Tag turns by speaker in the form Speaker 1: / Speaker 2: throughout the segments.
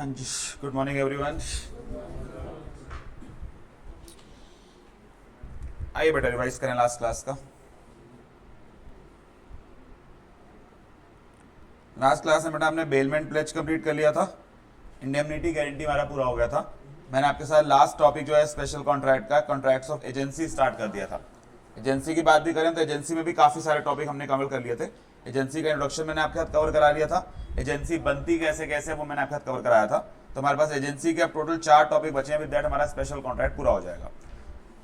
Speaker 1: हाँ जी, good morning everyone. आइए बेटा रिवाइज करें लास्ट क्लास का। लास्ट क्लास में बेटा हमने बेलमेंट प्लेज कंप्लीट कर लिया था, इंडेमनिटी गारंटी हमारा पूरा हो गया था। मैंने आपके साथ लास्ट टॉपिक जो है स्पेशल कॉन्ट्रैक्ट का, कॉन्ट्रैक्ट्स ऑफ एजेंसी स्टार्ट कर दिया था। एजेंसी की बात भी करें तो एजेंसी में भी काफ़ी सारे टॉपिक हमने कवर कर लिए थे। एजेंसी का इंट्रोडक्शन मैंने आपके साथ कवर करा लिया था, एजेंसी बनती कैसे कैसे वो मैंने आपके साथ कवर कराया था। तो हमारे पास एजेंसी के अब टोटल 4 टॉपिक बचे हैं, विद दैट हमारा स्पेशल कॉन्ट्रैक्ट पूरा हो जाएगा।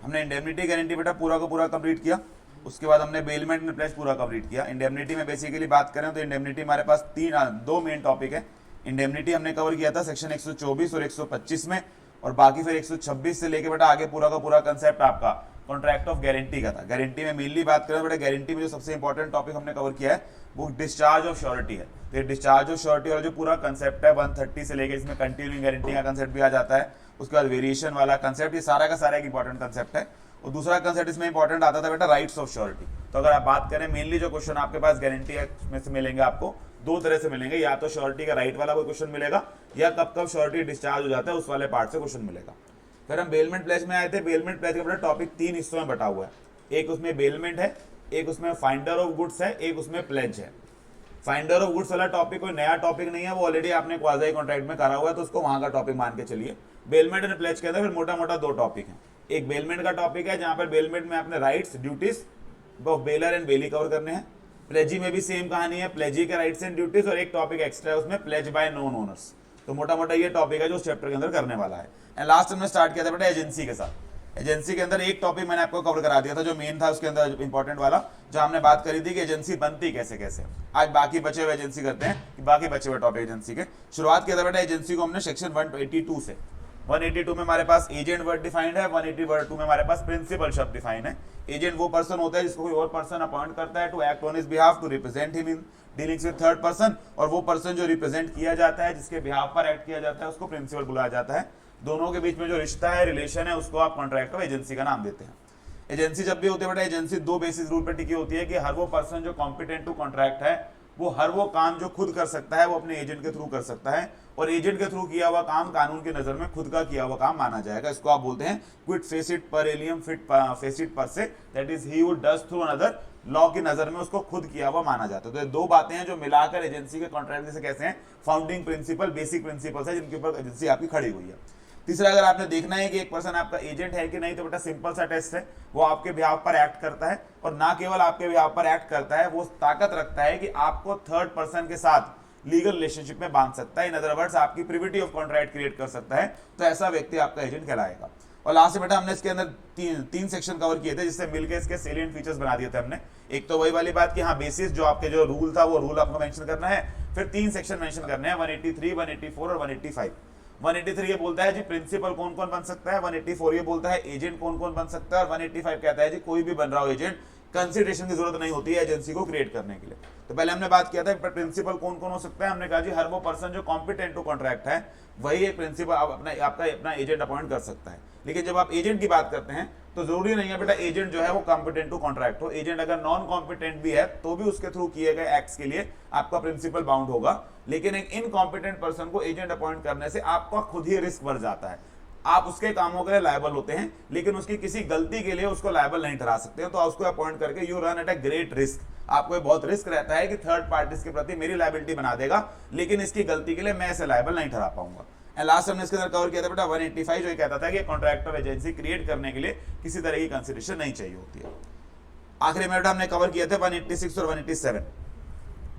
Speaker 1: हमने इंडेमनिटी गारंटी बेटा पूरा का पूरा कंप्लीट किया, उसके बाद हमने बेलमेंट में प्लेज पूरा कंप्लीट किया। इंडेमनिटी में बेसिकली बात करें तो इंडेमनिटी हमारे पास दो मेन टॉपिक है। इंडेमनिटी हमने कवर किया था सेक्शन 124 और 125 में, और बाकी फिर 126 से लेके बेटा आगे पूरा का पूरा कंसेप्ट आपका कॉन्ट्रैक्ट ऑफ गारंटी का था। गारंटी में मेनली बात करें बेटा, गारंटी में जो सबसे इंपॉर्टेंट टॉपिक हमने कवर किया है वो डिस्चार्ज ऑफ श्योरिटी है। तो ये डिस्चार्ज ऑफ श्योरिटी वाला जो पूरा कंसेप्ट है 130 से लेके इसमें कंटिन्यूइंग गारंटी का कंसेप्ट भी आ जाता है, उसके बाद वेरिएशन वाला कंसेप्ट, ये सारा का सारा एक इंपॉर्टेंट कंसेप्ट है। और दूसरा कंसेप्ट इसमें इंपॉर्टेंट आता था बेटा राइट्स ऑफ श्योरिटी। तो अगर आप बात करें मेनली जो क्वेश्चन आपके पास गारंटी में से मिलेंगे, आपको दो तरह से मिलेंगे, या तो श्योरिटी का राइट वाला कोई क्वेश्चन मिलेगा, या कब कब श्योरिटी डिस्चार्ज हो जाता है उस वाले पार्ट से क्वेश्चन मिलेगा। फिर हम बेलमेंट प्लेज में आए थे। बेलमेंट प्लेज का बेटा टॉपिक 3 हिस्सों में बटा हुआ है, एक उसमें बेलमेंट है, एक उसमें फाइंडर ऑफ गुड्स है, एक उसमें प्लेज है। फाइंडर ऑफ गुड्स वाला टॉपिक कोई नया टॉपिक नहीं है, वो ऑलरेडी आपने क्वाज़ी कॉन्ट्रैक्ट में करा हुआ है, तो उसको वहां का टॉपिक मान के चलिए। बेलमेंट एंड प्लेज के अंदर फिर मोटा मोटा दो टॉपिक हैं। एक बेलमेंट का टॉपिक है जहां पर बेलमेंट में अपने rights duties of bailor and bailee cover करने हैं। प्लेजी में भी सेम कहानी है, प्लेजी के राइट्स एंड ड्यूटीज, और एक टॉपिक एक्स्ट्रा है उसमें प्लेज बाय नॉन ओनर्स। तो मोटा मोटा ये टॉपिक है जो उस चैप्टर के अंदर करने वाला है। एंड लास्ट हमने स्टार्ट किया था बेटा एजेंसी के साथ। एजेंसी के अंदर एक टॉपिक मैंने आपको कवर करा दिया था जो मेन था उसके अंदर इंपॉर्टेंट वाला, जो हमने बात करी थी कि एजेंसी बनती कैसे कैसे। आज बाकी बचे हुए एजेंसी करते हैं कि बाकी बचे हुए टॉपिक एजेंसी के। शुरुआत किया था बेटा एजेंसी को हमने सेक्शन 182 से। 182 में हमारे पास एजेंट वर्ड डिफाइंड है, 182 में हमारे पास प्रिंसिपल शब्द डिफाइंड है। एजेंट वो पर्सन होता है जिसको कोई और पर्सन अपॉइंट करता है to act on his behalf, to represent him in dealings with third person, और वो पर्सन जो रिप्रेजेंट किया जाता है, जिसके बिहाफ पर एक्ट किया जाता है, उसको प्रिंसिपल बुलाया जाता है। दोनों के बीच में जो रिश्ता है, रिलेशन है, उसको आप कॉन्ट्रैक्ट ऑफ एजेंसी का नाम देते हैं। एजेंसी जब भी होती है बेटा, एजेंसी दो बेसिस रूल पर टिकी होती है कि हर वो पर्सन जो कॉम्पिटेंट टू कॉन्ट्रैक्ट है, वो हर वो काम जो खुद कर सकता है वो अपने एजेंट के थ्रू कर सकता है, और एजेंट के थ्रू किया हुआ काम कानून की नजर में खुद का किया हुआ काम माना जाएगा। इसको आप बोलते हैं क्विट फेसिट पर एलियम फिट फेसिट पर से, that is he who does through another, law की नजर में उसको खुद किया हुआ माना जाता है। तो ये दो बातें हैं जो मिलाकर एजेंसी के कॉन्ट्रैक्ट जैसे कैसे हैं, फाउंडिंग प्रिंसिपल, बेसिक प्रिंसिपल्स है जिनके ऊपर एजेंसी आपकी खड़ी हुई है। तीसरा, अगर आपने देखना है कि एक पर्सन आपका एजेंट है कि नहीं, तो बेटा सिंपल सा टेस्ट है, वो आपके बिहाफ पर एक्ट करता है, और ना केवल आपके बिहाफ पर एक्ट करता है, वो ताकत रखता है कि आपको थर्ड पर्सन के साथ लीगल रिलेशनशिप में बांध सकता है। इन अदर वर्ड्स आपकी प्रिविटी ऑफ कॉन्ट्रैक्ट क्रिएट कर सकता है, तो ऐसा व्यक्ति आपका एजेंट कहलाएगा। और लास्ट में बेटा हमने इसके अंदर तीन सेक्शन कवर किए थे, जिससे मिलकर इसके सेलिएंट फीचर्स बना दिए थे हमने। एक तो वही वाली बात कि हाँ बेसिस जो आपके जो रूल था वो रूल आपको मेंशन करना है, फिर 3 सेक्शन मेंशन करने हैं, 183, 184 और 185। 183 ये बोलता है जी प्रिंसिपल कौन कौन बन सकता है, 184 ये बोलता है एजेंट कौन कौन बन सकता है, और 185 कहता है जी कोई भी बन रहा हो एजेंट, कंसिडरेशन की जरूरत नहीं होती है एजेंसी को क्रिएट करने के लिए। तो पहले हमने बात किया था प्रिंसिपल कौन कौन हो सकता है। हमने कहा जी हर वो पर्सन जो कॉम्पिटेंट टू कॉन्ट्रैक्ट है वही एक प्रिंसिपल अपना एजेंट अपॉइंट कर सकता है। लेकिन जब आप एजेंट की बात करते हैं तो जरूरी नहीं है बेटा एजेंट जो है वो कॉम्पिटेंट टू कॉन्ट्रैक्ट हो। एजेंट अगर नॉन कॉम्पिटेंट भी है तो भी उसके थ्रू किए गए एक्ट्स के लिए आपका प्रिंसिपल बाउंड होगा। लेकिन एक इनकॉम्पिटेंट पर्सन को एजेंट अपॉइंट करने से आपका खुद ही रिस्क बढ़ जाता है। आप उसके कामों के लिए लायबल होते हैं, लेकिन उसकी किसी गलती के लिए उसको लायबल नहीं ठहरा सकते हैं। तो उसको अपॉइंट करके you run at a great risk. आपको बहुत रिस्क रहता है कि थर्ड पार्टीज के प्रति मेरी लायबिलिटी बना देगा, लेकिन इसकी गलती के लिए मैं इसे लायबल नहीं ठहरा पाऊंगा। एंड लास्ट हमने इसके अंदर कवर किया था बेटा 185, जो कहता था कि कॉन्ट्रैक्ट ऑफ एजेंसी क्रिएट करने के लिए किसी तरह की कंसिडरेशन नहीं चाहिए होती है। आखिरी में बेटा हमने कवर किया था 186 और 187,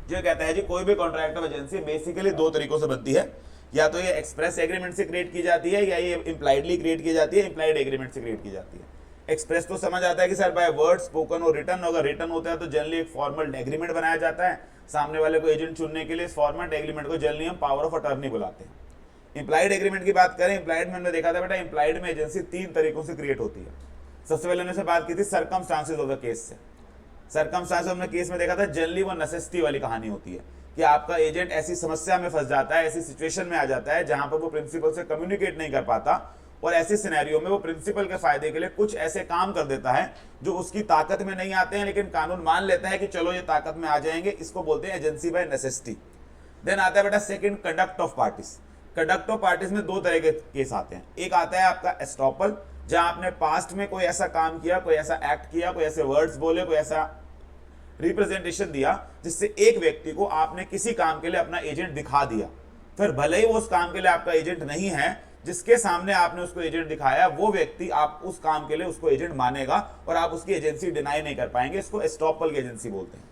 Speaker 1: जो कहता है जी कोई भी कॉन्ट्रैक्ट ऑफ एजेंसी बेसिकली दो तरीकों से बनती है, या तो ये एक्सप्रेस एग्रीमेंट से क्रिएट की जाती है, या ये इंप्लाइडली क्रिएट की जाती है, इंप्लाइड एग्रीमेंट से क्रिएट की जाती है। एक्सप्रेस तो समझ आता है कि सर बाय वर्ड, स्पोकन और रिटन। अगर रिटन होता है तो जनरली एक फॉर्मल एग्रीमेंट बनाया जाता है सामने वाले को एजेंट चुनने के लिए। इस फॉर्मल एग्रीमेंट को जनरली हम पावर ऑफ अटर्नी बुलाते हैं। इंप्लाइड एग्रीमेंट की बात करें, इंप्लाइड में हमने देखा था बेटा इंप्लाइड में एजेंसी 3 तरीकों से क्रिएट होती है। सबसे पहले हमने बात की थी सर्कमस्टांसेस ऑफ द केस से। सर्कमस्टांसेस हमने केस में देखा था जनरली वो नेसेसिटी वाली कहानी होती है कि आपका एजेंट ऐसी समस्या में फंस जाता है, ऐसी सिचुएशन में आ जाता है जहां पर वो प्रिंसिपल से कम्युनिकेट नहीं कर पाता, और ऐसे सिनेरियो में वो प्रिंसिपल के फायदे के लिए कुछ ऐसे काम कर देता है जो उसकी ताकत में नहीं आते हैं, लेकिन कानून मान लेता है कि चलो ये ताकत में आ जाएंगे। इसको बोलते हैं एजेंसी बाय नेसेसिटी। देन आता है बेटा second, conduct of parties. Conduct of parties में दो तरह के केस आते हैं। एक आता है आपका एस्टॉपल, जहां आपने पास्ट में कोई ऐसा काम किया, कोई ऐसा एक्ट किया, कोई ऐसे वर्ड्स बोले, कोई ऐसा रिप्रेजेंटेशन दिया जिससे एक व्यक्ति को आपने किसी काम के लिए अपना एजेंट दिखा दिया, फिर भले ही वो उस काम के लिए आपका एजेंट नहीं है, जिसके सामने आपने उसको एजेंट दिखाया वो व्यक्ति आप उस काम के लिए उसको एजेंट मानेगा और आप उसकी एजेंसी डिनाई नहीं कर पाएंगे। इसको एस्टॉपल की एजेंसी बोलते हैं।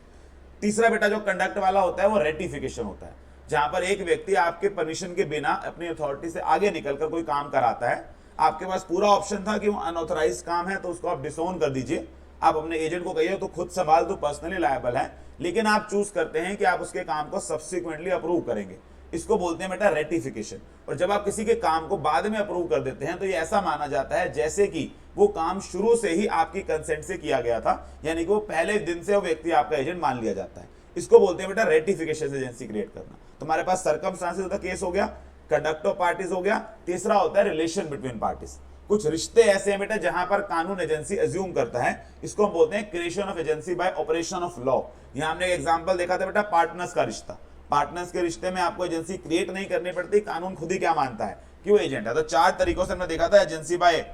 Speaker 1: तीसरा बेटा जो कंडक्ट वाला होता है वो रेटिफिकेशन होता है, जहां पर एक व्यक्ति आपके परमिशन के बिना अपनी अथॉरिटी से आगे निकलकर कोई काम कराता है। आपके पास पूरा ऑप्शन था कि वो अनऑथराइज काम है तो उसको आप डिसोन कर दीजिए, आप अपने एजेंट को कहिए तो खुद संभाल, तो पर्सनली लायबल है, लेकिन आप चूज करते हैं कि आप उसके काम को सब्सिक्वेंटली अप्रूव करेंगे। इसको बोलते हैं बेटा रेटिफिकेशन। और जब आप किसी के काम को बाद में अप्रूव कर देते हैं तो ये ऐसा माना जाता है जैसे कि वो काम शुरू से ही आपकी कंसेंट से किया गया था, यानी कि वो पहले दिन से वो व्यक्ति आपका एजेंट मान लिया जाता है। इसको बोलते हैं बेटा रेटिफिकेशन एजेंसी क्रिएट करना। तुम्हारे पास सर्कमस्टांसेस का केस हो गया, कंडक्ट ऑफ पार्टीज हो गया, तीसरा होता है रिलेशन बिटवीन पार्टीज। कुछ रिश्ते ऐसे हैं बेटा जहां पर कानून एजेंसी एज्यूम करता है, इसको हम बोलते हैं creation of agency bye operation of law. यहां हमने एक एग्जांपल देखा था बेटा पार्टनर्स का रिश्ता। पार्टनर्स के रिश्ते में आपको एजेंसी क्रिएट नहीं करनी पड़ती, कानून खुद ही क्या मानता है कि वो एजेंट है। तो चार तरीकों से हमने देखा था, एजेंसी बाय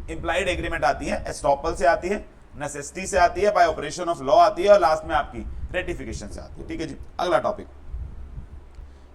Speaker 1: इंप्लाइड एग्रीमेंट आती है, एस्टॉपल से आती है, नेसेसिटी से आती है, बाय ऑपरेशन ऑफ लॉ आती है और लास्ट में आपकी रेटिफिकेशन से आती है। ठीक है जी, अगला टॉपिक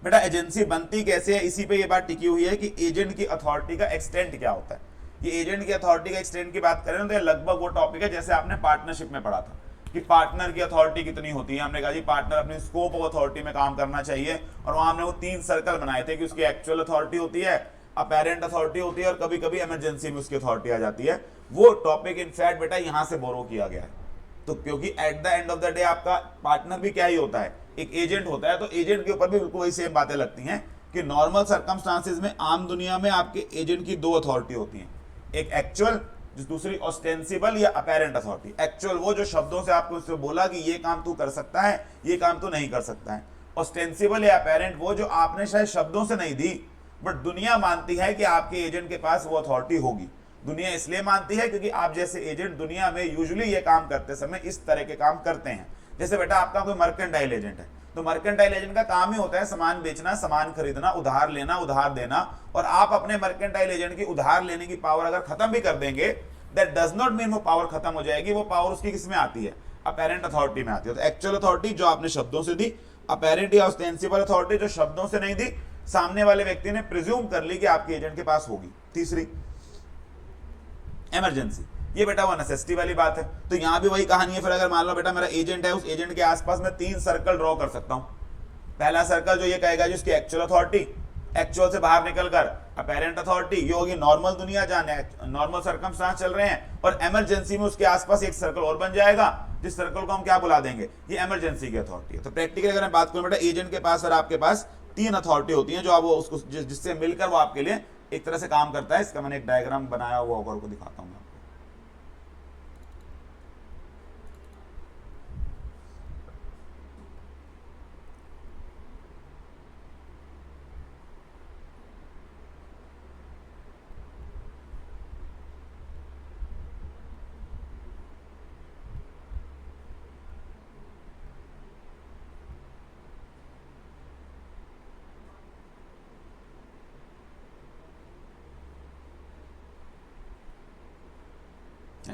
Speaker 1: बेटा एजेंसी बनती कैसे है, इसी पे ये बात टिकी हुई है कि एजेंट की अथॉरिटी का एक्सटेंट क्या होता है। ये एजेंट की अथॉरिटी का एक्सटेंट की बात करें तो ये लगभग वो टॉपिक है जैसे आपने पार्टनरशिप में पढ़ा था कि पार्टनर की अथॉरिटी कितनी होती है। हमने कहा जी पार्टनर अपनी स्कोप ऑफ अथॉरिटी में काम करना चाहिए, और वहां हमने वो 3 सर्कल बनाए थे कि उसकी एक्चुअल अथॉरिटी होती है, अपेरेंट अथॉरिटी होती है और कभी कभी इमरजेंसी में उसकी अथॉरिटी आ जाती है। वो टॉपिक इनफैक्ट बेटा यहां से बोरो किया गया है। तो क्योंकि at the end of the day आपका पार्टनर भी क्या ही होता है, एक एजेंट होता है, तो एजेंट के ऊपर भी बिल्कुल वही सेम बातें लगती हैं कि नॉर्मल सर्कमस्टांसेस में आम दुनिया में आपके एजेंट की 2 अथॉरिटी होती हैं, एक एक्चुअल, दूसरी ऑस्टेंसिबल या अपेरेंट अथॉरिटी। एक्चुअल वो जो शब्दों से आपको उससे बोला कि ये काम तू कर सकता है, ये काम तू नहीं कर सकता है। ऑस्टेंसिबल या अपेरेंट वो जो आपने शायद शब्दों से नहीं दी, बट दुनिया मानती है कि आपके एजेंट के पास वो अथॉरिटी होगी। दुनिया इसलिए मानती है क्योंकि आप जैसे एजेंट दुनिया में यूजुअली ये काम करते समय इस तरह के काम करते हैं। जैसे बेटा आपका कोई मर्केंटाइल एजेंट है, तो मर्केंटाइल एजेंट का काम ही होता है सामान बेचना, सामान खरीदना, उधार लेना, उधार देना। और आप अपने मर्केंटाइल एजेंट की उधार लेने की पावर अगर खत्म भी कर देंगे, दैट डज नॉट मीन वो पावर खत्म हो जाएगी। वो पावर उसकी किस में आती है, अपेरेंट अथॉरिटी में आती है। तो एक्चुअल अथॉरिटी जो आपने शब्दों से दी, अपेरेंट या ऑस्टेंसिबल अथॉरिटी जो शब्दों से नहीं दी, सामने वाले व्यक्ति ने प्रिज्यूम कर ली कि आपके एजेंट के पास होगी। तीसरी इमरजेंसी, ये बेटा वो नेसेसिटी वाली बात है। तो यहां भी वही कहानी है। फिर अगर मान लो बेटा मेरा एजेंट है, उस एजेंट के आसपास मैं 3 सर्कल ड्रॉ कर सकता हूं। पहला सर्कल जो ये कहेगा जिसकी एक्चुअल अथॉरिटी, एक्चुअल से बाहर निकलकर अपेरेंट अथॉरिटी, ये होगी नॉर्मल दुनिया जहां नॉर्मल सर्कमस्टांस चल रहे हैं, और इमरजेंसी में उसके आसपास एक सर्कल और बन जाएगा जिस सर्कल को हम क्या बुला देंगे, ये इमरजेंसी की अथॉरिटी है। तो प्रैक्टिकली अगर मैं बात करूं बेटा एजेंट के पास और आपके पास 3 अथॉरिटी होती हैं जो आप वो उसको जिससे मिलकर वो आपके लिए एक तरह से काम करता है। इसका मैंने एक डायग्राम बनाया हुआ होगा, को दिखाता हूं।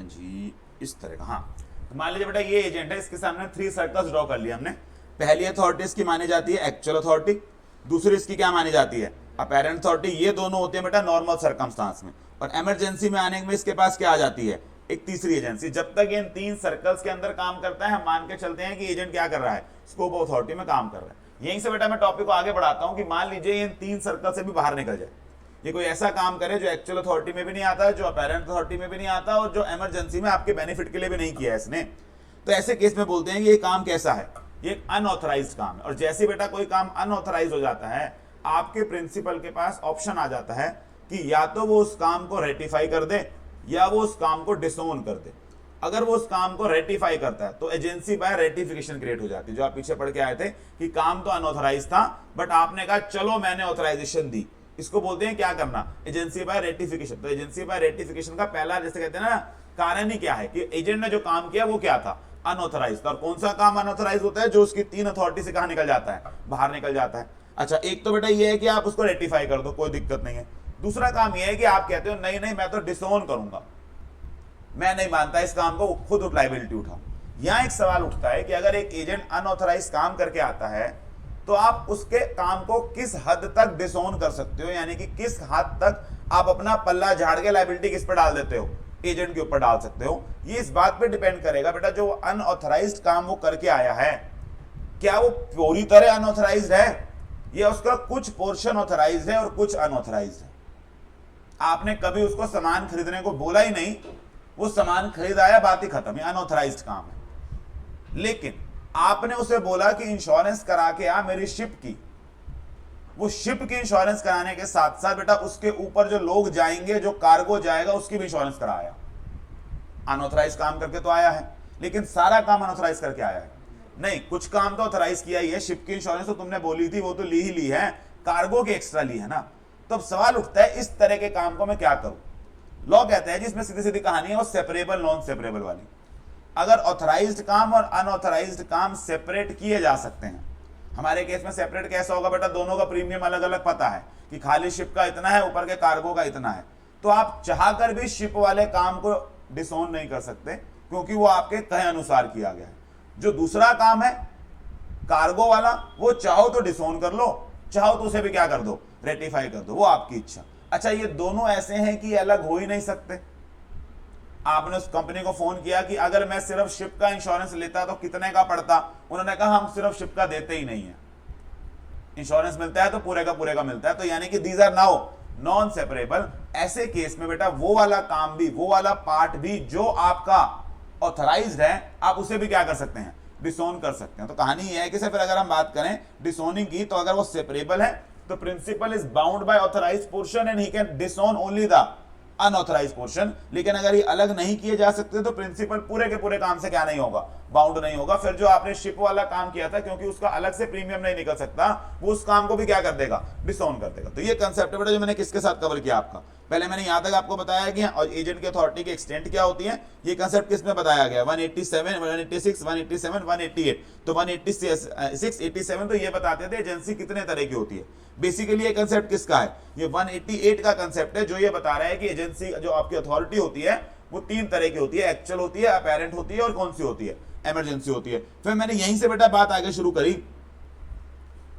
Speaker 1: जी इस तरह का, हाँ। तो मान लीजिए बेटा ये एजेंट है, इसके सामने 3 सर्कल्स ड्रॉ कर लिया हमने। पहली अथॉरिटी इसकी मानी जाती है एक्चुअल अथॉरिटी, दूसरी इसकी क्या मानी जाती है, अपेरेंट अथॉरिटी। ये दोनों होते हैं बेटा नॉर्मल सर्कमस्टांस में। और इमरजेंसी में आने में इसके पास क्या आ जाती है, एक तीसरी एजेंसी। जब तक इन 3 सर्कल्स के अंदर काम करता है, हम मान के चलते हैं कि एजेंट क्या कर रहा है, स्कोप ऑफ अथॉरिटी में काम कर रहा है। यहीं से बेटा मैं टॉपिक को आगे बढ़ाता हूं कि मान लीजिए इन 3 सर्कल से भी बाहर निकल जाए, ये कोई ऐसा काम करे जो एक्चुअल अथॉरिटी में भी नहीं आता, जो अपेरेंट अथॉरिटी में भी नहीं आता, और जो इमरजेंसी में आपके बेनिफिट के लिए भी नहीं किया है इसने। तो ऐसे केस में बोलते हैं कि ये काम कैसा है, ये एक अनऑथराइज्ड काम है। और जैसे बेटा कोई काम अनऑथराइज हो जाता है, आपके प्रिंसिपल के पास ऑप्शन आ जाता है कि या तो वो उस काम को रेटिफाई कर दे या वो उस काम को डिसोन कर दे। अगर वो उस काम को रेटिफाई करता है तो एजेंसी बाय रेटिफिकेशन क्रिएट हो जाती है, जो आप पीछे पढ़ के आए थे कि काम तो अनऑथराइज था, बट आपने कहा चलो मैंने ऑथराइजेशन दी। इसको बोलते हैं क्या करना, एजेंसी बाय रेटिफिकेशन। तो एजेंसी बाय रेटिफिकेशन का पहला जैसे कहते हैं ना कारण ही क्या है कि एजेंट ने जो काम किया वो क्या था, अनऑथराइज। और कौन सा काम अनऑथराइज होता है, जो उसकी 3 अथॉरिटी से कहां निकल जाता है, बाहर निकल जाता है। अच्छा, एक तो बेटा ये है कि आप उसको रेक्टिफाई कर दो, कोई दिक्कत नहीं है। दूसरा काम ये है कि आप कहते हो नहीं नहीं मैं तो डिसोन करूंगा, मैं नहीं मानता इस काम को, खुद लायबिलिटी उठाओ। यहां एक सवाल उठता है कि अगर एक एजेंट अनऑथराइज काम करके आता है तो आप उसके काम को किस हद तक डिसोन कर सकते हो, यानी कि किस हद तक आप अपना पल्ला झाड़ के लायबिलिटी किस पर डाल देते हो, एजेंट के ऊपर डाल सकते हो। ये इस बात पे डिपेंड करेगा बेटा जो अनऑथराइज्ड काम वो करके आया है, क्या वो पूरी तरह अनऑथराइज्ड है या उसका कुछ पोर्शन ऑथराइज्ड है और कुछ अनऑथराइज्ड है। आपने कभी उसको सामान खरीदने को बोला ही नहीं, वो सामान खरीद आया, बात ही खत्म, ये अनऑथराइज्ड काम है। लेकिन आपने उसे बोला कि इंश्योरेंस करा के आ मेरी शिप की, वो शिप की इंश्योरेंस कराने के साथ साथ बेटा उसके ऊपर जो लोग जाएंगे, जो कार्गो जाएगा, उसकी भी इंश्योरेंस कराया। अनऑथराइज काम करके तो आया है, लेकिन सारा काम अनऑथराइज करके आया है नहीं, कुछ काम तो ऑथराइज किया ही है। शिप की इंश्योरेंस तो तुमने बोली थी, वो तो ली ही ली है, कार्गो की एक्स्ट्रा ली है ना। तो अब सवाल उठता है इस तरह के काम को मैं क्या करूं। लॉ कहता है जिसमें सीधी सीधी कहानी है वो सेपरेबल नॉन सेपरेबल वाली। अगर ऑथराइज्ड काम और अनऑथराइज्ड काम सेपरेट किए जा सकते हैं, हमारे केस में सेपरेट कैसा होगा बेटा, दोनों का प्रीमियम अलग अलग पता है कि खाली शिप का इतना है, ऊपर के कार्गो का इतना है, तो आप चाहकर भी शिप वाले काम को डिसोन नहीं कर सकते क्योंकि वो आपके कहे अनुसार किया गया है। जो दूसरा काम है कार्गो वाला, वो चाहो तो डिसोन कर लो, चाहो तो उसे भी क्या कर दो, रेटिफाई कर दो, वो आपकी इच्छा। अच्छा, ये दोनों ऐसे हैं कि अलग हो ही नहीं सकते। आपने उस कंपनी को फोन किया कि अगर मैं सिर्फ शिप का इंश्योरेंस लेता तो कितने का पड़ता, उन्होंने कहा हम सिर्फ शिप का देते ही नहीं है, इंश्योरेंस मिलता है तो पूरे का मिलता है, तो यानी कि these are now non separable. ऐसे केस में बेटा वो वाला काम भी, वो वाला पार्ट भी जो आपका ऑथराइज्ड है, आप उसे भी क्या कर सकते हैं, डिसोन कर सकते हैं। तो कहानी यह है कि फिर अगर हम बात करें डिसोनिंग की, तो अगर वो सेपरेबल है तो principal is bound by authorised portion and he can disown only the unauthorised portion. लेकिन अगर ये अलग नहीं किए जा सकते तो प्रिंसिपल पूरे के पूरे काम से क्या नहीं होगा, बाउंड नहीं होगा। फिर जो आपने शिप वाला काम किया था, क्योंकि उसका अलग से प्रीमियम नहीं निकल सकता, वो उस काम को भी क्या कर देगा, डिसोन कर देगा। तो ये कंसेप्ट है बेटा जो मैंने किसके साथ कवर किया आपका, पहले मैंने यहां तक आपको बताया कि और एजेंट की अथॉरिटी की एक्सटेंट क्या होती है, ये कंसेप्ट किसमें बताया गया, 187, 186, 187, 188। तो 186, 87 तो ये बताते थे एजेंसी कितने तरह की होती है। बेसिकली ये कंसेप्ट किसका है, ये 188 का कंसेप्ट है, जो ये बता रहा है कि एजेंसी जो आपकी अथॉरिटी होती है वो तीन तरह की होती है, एक्चुअल होती है, अपेरेंट होती है और कौन सी होती है, इमरजेंसी होती है। फिर मैंने यहीं से बेटा बात आगे शुरू करी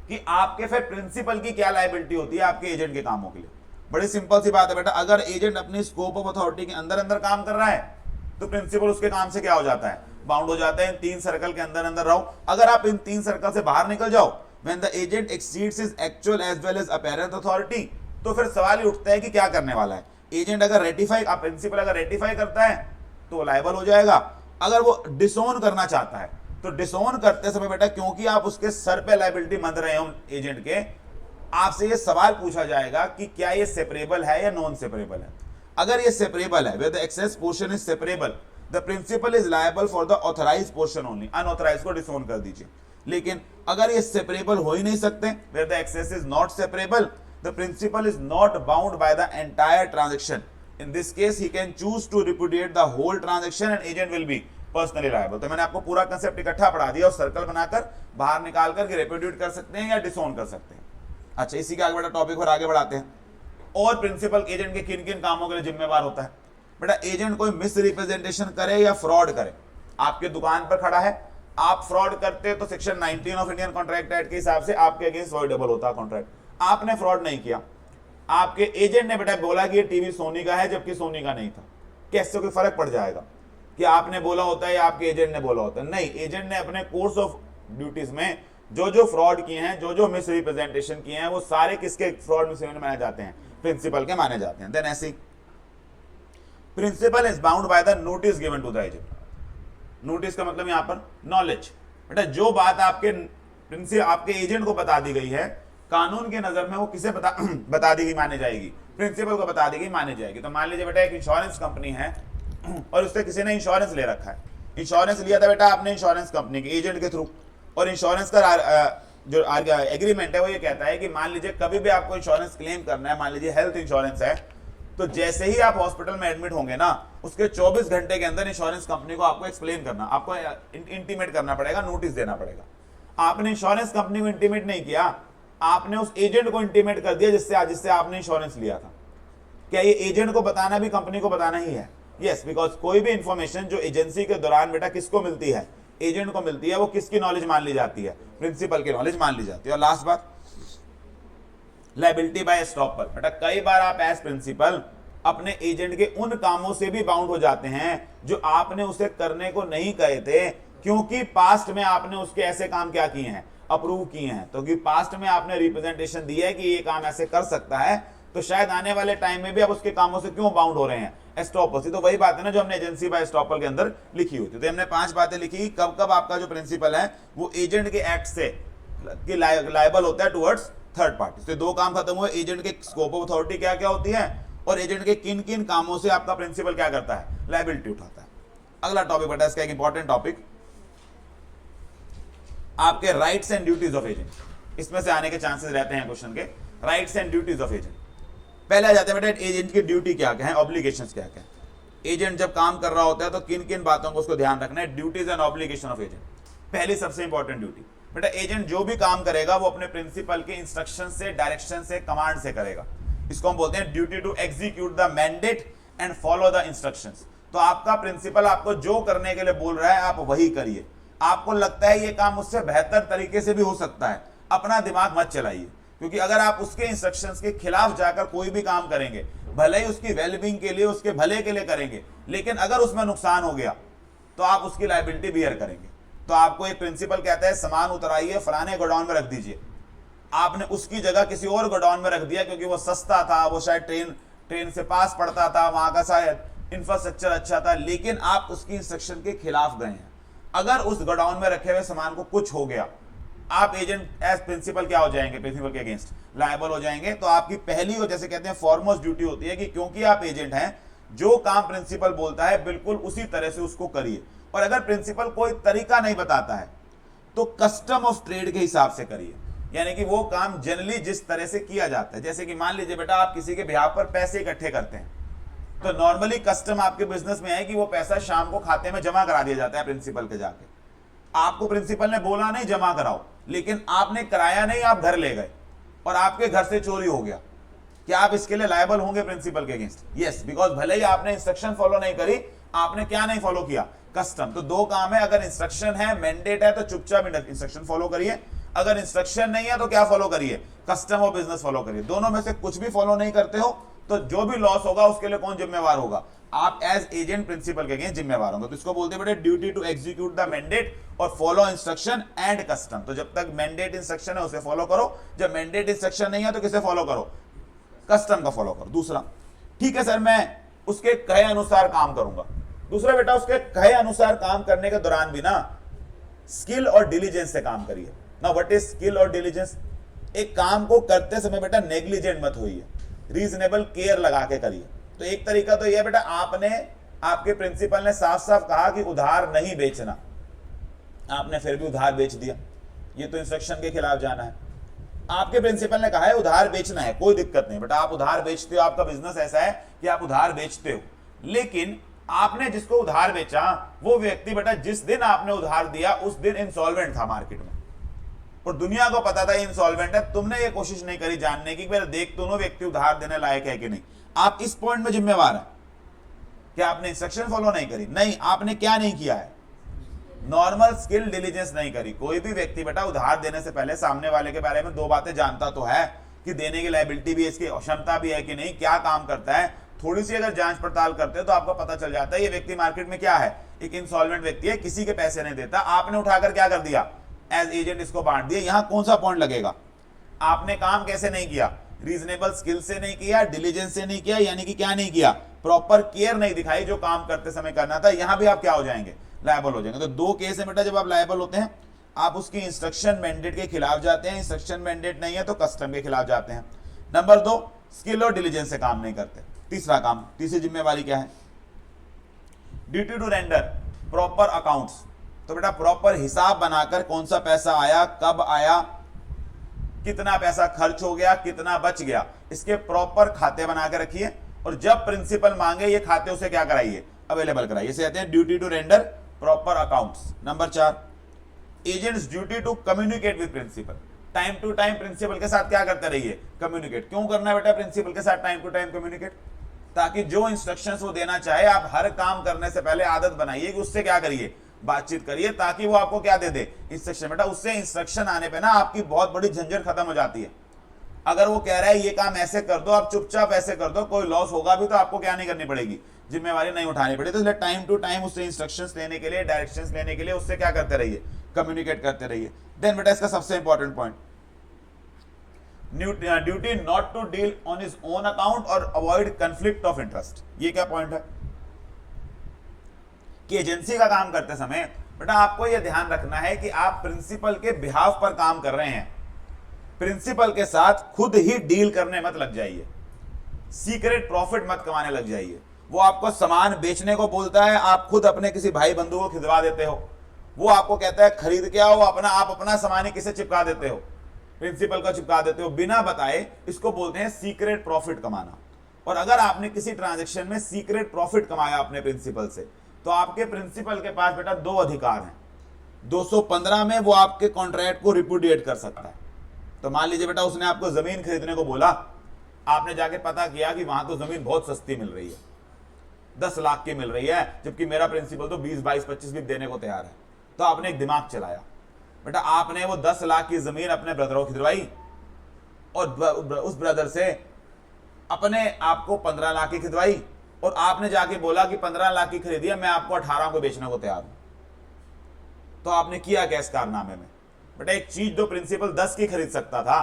Speaker 1: कि आपके फिर प्रिंसिपल की क्या लायबिलिटी होती है आपके एजेंट के कामों के लिए। बड़ी सिंपल सी बात है बेटा, अगर एजेंट अपनी स्कोप ऑफ अथॉरिटी के अंदर अंदर काम कर रहा है तो प्रिंसिपल उसके काम से क्या हो जाता है, बाउंड हो जाता है। इन तीन सर्कल के अंदर अंदर रहो। अगर आप इन तीन सर्कल से बाहर निकल जाओ, when the agent exceeds his actual as well as apparent authority, तो फिर सवाल ही उठता है कि क्या करने वाला है एजेंट। अगर रेटिफाई, आप प्रिंसिपल अगर रेटिफाई करता है तो लायबल हो जाएगा। अगर वो डिसोन करना चाहता है तो डिसोन करते समय बेटा, क्योंकि आप उसके सर पे लायबिलिटी बंध रहे हो एजेंट के, आपसे ये सवाल पूछा जाएगा कि क्या ये सेपरेबल है या नॉन सेपरेबल है। अगर ये सेपरेबल है, where the excess portion is separable, the principal is liable for the authorized portion only, unauthorized को डिसोन कर दीजिए। लेकिन अगर ये सेपरेबल हो ही नहीं सकते, where the excess is not separable, the principal is not bound by the entire transaction. In this case, he can choose to repudiate the whole transaction and agent will be personally liable. तो मैंने आपको पूरा concept इकट्ठा पढ़ा दिया और circle बनाकर बाहर निकाल कर रेप्यूडिएट कर सकते हैं या डिसोन कर सकते हैं। अच्छा, इसी के आगे बेटा टॉपिक पर आगे बढ़ाते हैं। और प्रिंसिपल एजेंट के किन किन कामों के लिए जिम्मेवार होता है बेटा, एजेंट कोई मिस रिप्रेजेंटेशन करे या फ्रॉड करे, आपके दुकान पर खड़ा है, आप फ्रॉड करते तो section 19 of Indian contract act के हिसाब से आपके अगेंस्ट वॉइडेबल होता है कॉन्ट्रैक्ट। आपने फ्रॉड नहीं किया, आपके एजेंट ने बेटा बोला कि ये टीवी सोनी का है जबकि सोनी का नहीं था, कैसे कोई फर्क पड़ जाएगा कि आपने बोला होता है या आपके एजेंट ने बोला होता है? नहीं, एजेंट ने अपने कोर्स ऑफ ड्यूटीज में जो जो फ्रॉड किए हैं, जो जो मिस रिप्रेजेंटेशन किए हैं, वो सारे किसके फ्रॉड मिस माने जाते हैं, प्रिंसिपल के माने जाते हैं। देन ऐसे principal is bound by the notice given to the agent. Notice का मतलब यहां पर नॉलेज। बेटा जो बात आपके एजेंट को बता दी गई है, कानून की नजर में वो किसे बता दी गई माने जाएगी, प्रिंसिपल को बता दी गई माने जाएगी। तो मान लीजिए बेटा एक इंश्योरेंस कंपनी है और उससे किसी ने इंश्योरेंस ले रखा है, इंश्योरेंस लिया था बेटा आपने इंश्योरेंस कंपनी के एजेंट के थ्रू, और इंश्योरेंस का जो एग्रीमेंट है वो ये कहता है कि मान लीजिए कभी भी आपको इंश्योरेंस क्लेम करना है, मान लीजिए हेल्थ इंश्योरेंस है, तो जैसे ही आप हॉस्पिटल में एडमिट होंगे ना, उसके 24 घंटे के अंदर इंश्योरेंस कंपनी को आपको एक्सप्लेन करना, आपको इंटीमेट करना पड़ेगा, नोटिस देना पड़ेगा। आपने इंश्योरेंस कंपनी को इंटीमेट नहीं किया आपने उस एजेंट को इंटीमेट कर दिया जिससे आपने इंश्योरेंस लिया था। क्या ये एजेंट को बताना भी कंपनी को बताना ही है? यस, बिकॉज कोई भी इंफॉर्मेशन जो एजेंसी के दौरान बेटा किसको मिलती है, एजेंट को मिलती है, वो किसकी नॉलेज मान ली जाती है, प्रिंसिपल की नॉलेज मान ली जाती है। और लास्ट बात, लायबिलिटी बाय एस्टॉपल। बेटा कई बार आप एज प्रिंसिपल अपने एजेंट के उन कामों से भी बाउंड हो जाते हैं जो आपने उसे करने को नहीं कहे थे, क्योंकि पास्ट में आपने उसके ऐसे काम क्या किए हैं, अप्रूव किए हैं। तो कि पास्ट में आपने रिप्रेजेंटेशन दी है कि ये काम ऐसे कर सकता है, तो शायद आने वाले टाइम में भी आप उसके कामों से क्यों बाउंड हो रहे हैं, एस्टॉपल से। तो वही बात है ना जो हमने एजेंसी बाय एस्टॉपल के अंदर लिखी हुई थी। तो हमने 5 बातें लिखी, कब कब आपका जो प्रिंसिपल है वो एजेंट के एक्ट से लायबल होता है टुवर्ड्स थर्ड पार्टी। तो 2 काम खत्म हुए, एजेंट के स्कोप ऑफ अथॉरिटी क्या क्या होती है और एजेंट के किन किन कामों से आपका प्रिंसिपल क्या करता है, लायबिलिटी उठाता है। अगला टॉपिक बेटा इसका एक इंपॉर्टेंट टॉपिक, आपके rights and duties of agent. इसमें से आने के चांसेस रहते हैं क्वेश्चन के, rights and duties of agent. पहले आ जाते हैं बेटा एजेंट की ड्यूटी क्या क्या है, ऑब्लिगेशंस क्या क्या है। एजेंट जब काम कर रहा होता है तो किन किन बातों को उसको ध्यान रखना है, duties and obligation of agent. पहली सबसे इंपॉर्टेंट ड्यूटी बेटा, एजेंट जो भी काम करेगा वो अपने प्रिंसिपल के इंस्ट्रक्शन से, डायरेक्शन से, कमांड से करेगा। इसको हम बोलते हैं duty to execute the mandate and follow the instructions. तो आपका प्रिंसिपल आपको जो करने के लिए बोल रहा है आप वही करिए। आपको लगता है ये काम मुझसे बेहतर तरीके से भी हो सकता है, अपना दिमाग मत चलाइए, क्योंकि अगर आप उसके इंस्ट्रक्शंस के खिलाफ जाकर कोई भी काम करेंगे, भले ही उसकी वेलबींग के लिए, उसके भले के लिए करेंगे, लेकिन अगर उसमें नुकसान हो गया तो आप उसकी लायबिलिटी बियर करेंगे। तो आपको एक प्रिंसिपल कहता है सामान उतराइए, फलाने गोडाउन में रख दीजिए। आपने उसकी जगह किसी और गोडाउन में रख दिया क्योंकि वो सस्ता था, वो शायद ट्रेन से पास पड़ता था, वहां का शायद इंफ्रास्ट्रक्चर अच्छा था, लेकिन आप उसकी इंस्ट्रक्शन के खिलाफ गए हैं। अगर उस गोडाउन में रखे हुए सामान को कुछ हो गया, आप एजेंट एज प्रिंसिपल क्या हो जाएंगे, प्रिंसिपल के अगेंस्ट लायबल हो जाएंगे। तो आपकी पहली और जैसे कहते हैं फॉरमोस्ट ड्यूटी होती है कि क्योंकि आप एजेंट हैं, जो काम प्रिंसिपल बोलता है बिल्कुल उसी तरह से उसको करिए। और अगर प्रिंसिपल कोई तरीका नहीं बताता है तो कस्टम ऑफ ट्रेड के हिसाब से करिए, यानी कि वो काम जनरली जिस तरह से किया जाता है। जैसे कि मान लीजिए बेटा आप किसी के बिहाफ पर पैसे इकट्ठे करते हैं, तो नॉर्मली कस्टम आपके बिजनेस में है कि वो पैसा शाम को खाते में जमा करा दिया जाता है प्रिंसिपल के जाके। आपको प्रिंसिपल ने बोला नहीं जमा कराओ, लेकिन आपने कराया नहीं, आप घर ले गए और आपके घर से चोरी हो गया, क्या आप इसके लिए लायबल होंगे प्रिंसिपल के अगेंस्ट? यस, बिकॉज भले ही आपने इंस्ट्रक्शन फॉलो नहीं करी, आपने क्या नहीं फॉलो किया, कस्टम। तो 2 काम है, अगर इंस्ट्रक्शन है, मैंडेट है, तो चुपचाप इंस्ट्रक्शन फॉलो करिए। अगर इंस्ट्रक्शन नहीं है तो क्या फॉलो करिए, कस्टम और बिजनेस फॉलो करिए। दोनों में से कुछ भी फॉलो नहीं करते हो तो जो भी लॉस होगा उसके लिए कौन जिम्मेवार होगा, आप एज एजेंट प्रिंसिपल के अगेंस्ट जिम्मेवार होंगे। तो इसको बोलते हैं बेटे duty to execute the mandate और फॉलो इंस्ट्रक्शन एंड कस्टम। तो जब तक मैंडेट इंस्ट्रक्शन है उसे फॉलो करो, जब मैंडेट इंस्ट्रक्शन नहीं है तो किसे फॉलो करो, कस्टम का फॉलो करो। दूसरा, ठीक है सर मैं उसके कहे अनुसार काम करूंगा। दूसरा बेटा, उसके कहे अनुसार काम करने के दौरान भी ना स्किल और डिलीजेंस से काम करिए। ना व्हाट इज स्किल और डिलीजेंस, एक काम को करते समय बेटा नेग्लिजेंट मत होइए, रीजनेबल केयर लगा के करिए। तो एक तरीका तो यह बेटा, आपके प्रिंसिपल ने साफ साफ कहा कि उधार नहीं बेचना, आपने फिर भी उधार बेच दिया, ये तो इंस्ट्रक्शन के खिलाफ जाना है। आपके प्रिंसिपल ने कहा है उधार बेचना है, कोई दिक्कत नहीं बेटा, आप उधार बेचते हो, आपका बिजनेस ऐसा है कि आप उधार बेचते हो, लेकिन आपने जिसको उधार बेचा वो व्यक्ति बेटा जिस दिन आपने उधार दिया उस दिन इंसॉल्वेंट था मार्केट में, और दुनिया को पता था ये इंसॉल्वेंट है। तुमने ये कोशिश नहीं करी जानने की मेरा देख दोनों व्यक्ति उधार देने लायक है कि नहीं। आप इस पॉइंट में जिम्मेवार है कि आपने इंस्ट्रक्शन फॉलो नहीं करी, नहीं आपने क्या नहीं किया है, नॉर्मल स्किल डिलीजेंस नहीं करी। कोई भी व्यक्ति बेटा उधार देने से पहले सामने वाले के बारे में 2 बातें जानता तो है कि देने की लायबिलिटी भी, इसकी क्षमता भी है कि नहीं, क्या काम करता है। थोड़ी सी अगर जांच पड़ताल करते हैं तो आपको पता चल जाता है ये व्यक्ति मार्केट में क्या है, एक इंसॉल्वेंट व्यक्ति है, किसी के पैसे नहीं देता। आपने उठाकर क्या कर दिया, एज एजेंट इसको बांट दिया। यहां कौन सा पॉइंट लगेगा, आपने काम कैसे नहीं किया, रीजनेबल स्किल से नहीं किया, डिलीजेंस से नहीं किया, यानी कि क्या नहीं किया, प्रॉपर केयर नहीं दिखाई जो काम करते समय करना था। यहां भी आप क्या हो जाएंगे, लायबल हो जाएंगे। तो 2 केस है बेटा जब आप लायबल होते हैं, आप उसकी इंस्ट्रक्शन मैंडेट के खिलाफ जाते हैं, इंस्ट्रक्शन मैंडेट नहीं है तो कस्टम के खिलाफ जाते हैं। नंबर 2, स्किल और डिलीजेंस से काम नहीं करते। तीसरा काम, तीसरी जिम्मेवारी क्या है, duty to render proper accounts. तो बेटा प्रॉपर हिसाब बनाकर कौन सा पैसा आया, कब आया, कितना पैसा खर्च हो गया, कितना बच गया, इसके प्रॉपर खाते बना के रखिए। और जब प्रिंसिपल मांगे ये खाते उसे क्या कराइए, अवेलेबल कराइए। इसे कहते हैं duty to render proper accounts. Number 4, agent's duty to communicate with principal. Time to time principal के साथ क्या करते रहिए, कम्युनिकेट। क्यों करना है बेटा प्रिंसिपल के साथ टाइम टू टाइम कम्युनिकेट? ताकि जो इंस्ट्रक्शंस वो देना चाहे आप हर काम करने से पहले आदत बनाइए कि उससे क्या करिए, बातचीत करिए, ताकि वो आपको क्या दे दे, इंस्ट्रक्शन। बेटा उससे इंस्ट्रक्शन आने पे ना आपकी बहुत बड़ी झंझट खत्म हो जाती है। अगर वो कह रहा है ये काम ऐसे कर दो, आप चुपचाप ऐसे कर दो, कोई लॉस होगा भी तो आपको क्या नहीं करनी पड़ेगी, जिम्मेवारी नहीं उठानी पड़ेगी। तो इसलिए टाइम टू टाइम उससे इंस्ट्रक्शंस लेने के लिए, डायरेक्शंस लेने के लिए उससे क्या करते रहिए, कम्युनिकेट करते रहिए। देन बेटा इसका सबसे important point, duty not to deal on his own account और अवॉइड कंफ्लिक्ट ऑफ इंटरेस्ट। ये क्या पॉइंट है कि एजेंसी का काम करते समय बेटा आपको यह ध्यान रखना है कि आप प्रिंसिपल के बिहाफ पर काम कर रहे हैं, प्रिंसिपल के साथ खुद ही डील करने मत लग जाइए, सीक्रेट प्रॉफिट मत कमाने लग जाइए। वो आपको सामान बेचने को बोलता है, आप खुद अपने किसी भाई बंधु को खिदवा देते हो, वो आपको कहता है खरीद के आओ, आप अपना सामान ही किसे चिपका देते हो, प्रिंसिपल को चिपका देते हो बिना बताए। इसको बोलते हैं सीक्रेट प्रॉफिट कमाना। और अगर आपने किसी ट्रांजैक्शन में सीक्रेट प्रॉफिट कमाया अपने प्रिंसिपल से, तो आपके प्रिंसिपल के पास बेटा दो अधिकार हैं। 215 में वो आपके कॉन्ट्रैक्ट को रिपुडिएट कर सकता है। तो मान लीजिए बेटा उसने आपको जमीन खरीदने को बोला, आपने जाके पता किया कि वहां तो जमीन बहुत सस्ती मिल रही है, 10 लाख की मिल रही है, जबकि मेरा प्रिंसिपल तो 20, 22, 25 भी देने को तैयार है। तो आपने एक दिमाग चलाया बेटा, आपने वो 10 लाख की जमीन अपने ब्रदर को खिदवाई और उस ब्रदर से अपने आपको 15 लाख की खिदवाई, और आपने जाके बोला कि 15 लाख की खरीदी है, मैं आपको 18 को बेचने को तैयार हूं। तो आपने किया क्या इस कारनामे में? बेटा एक चीज जो प्रिंसिपल 10 की खरीद सकता था,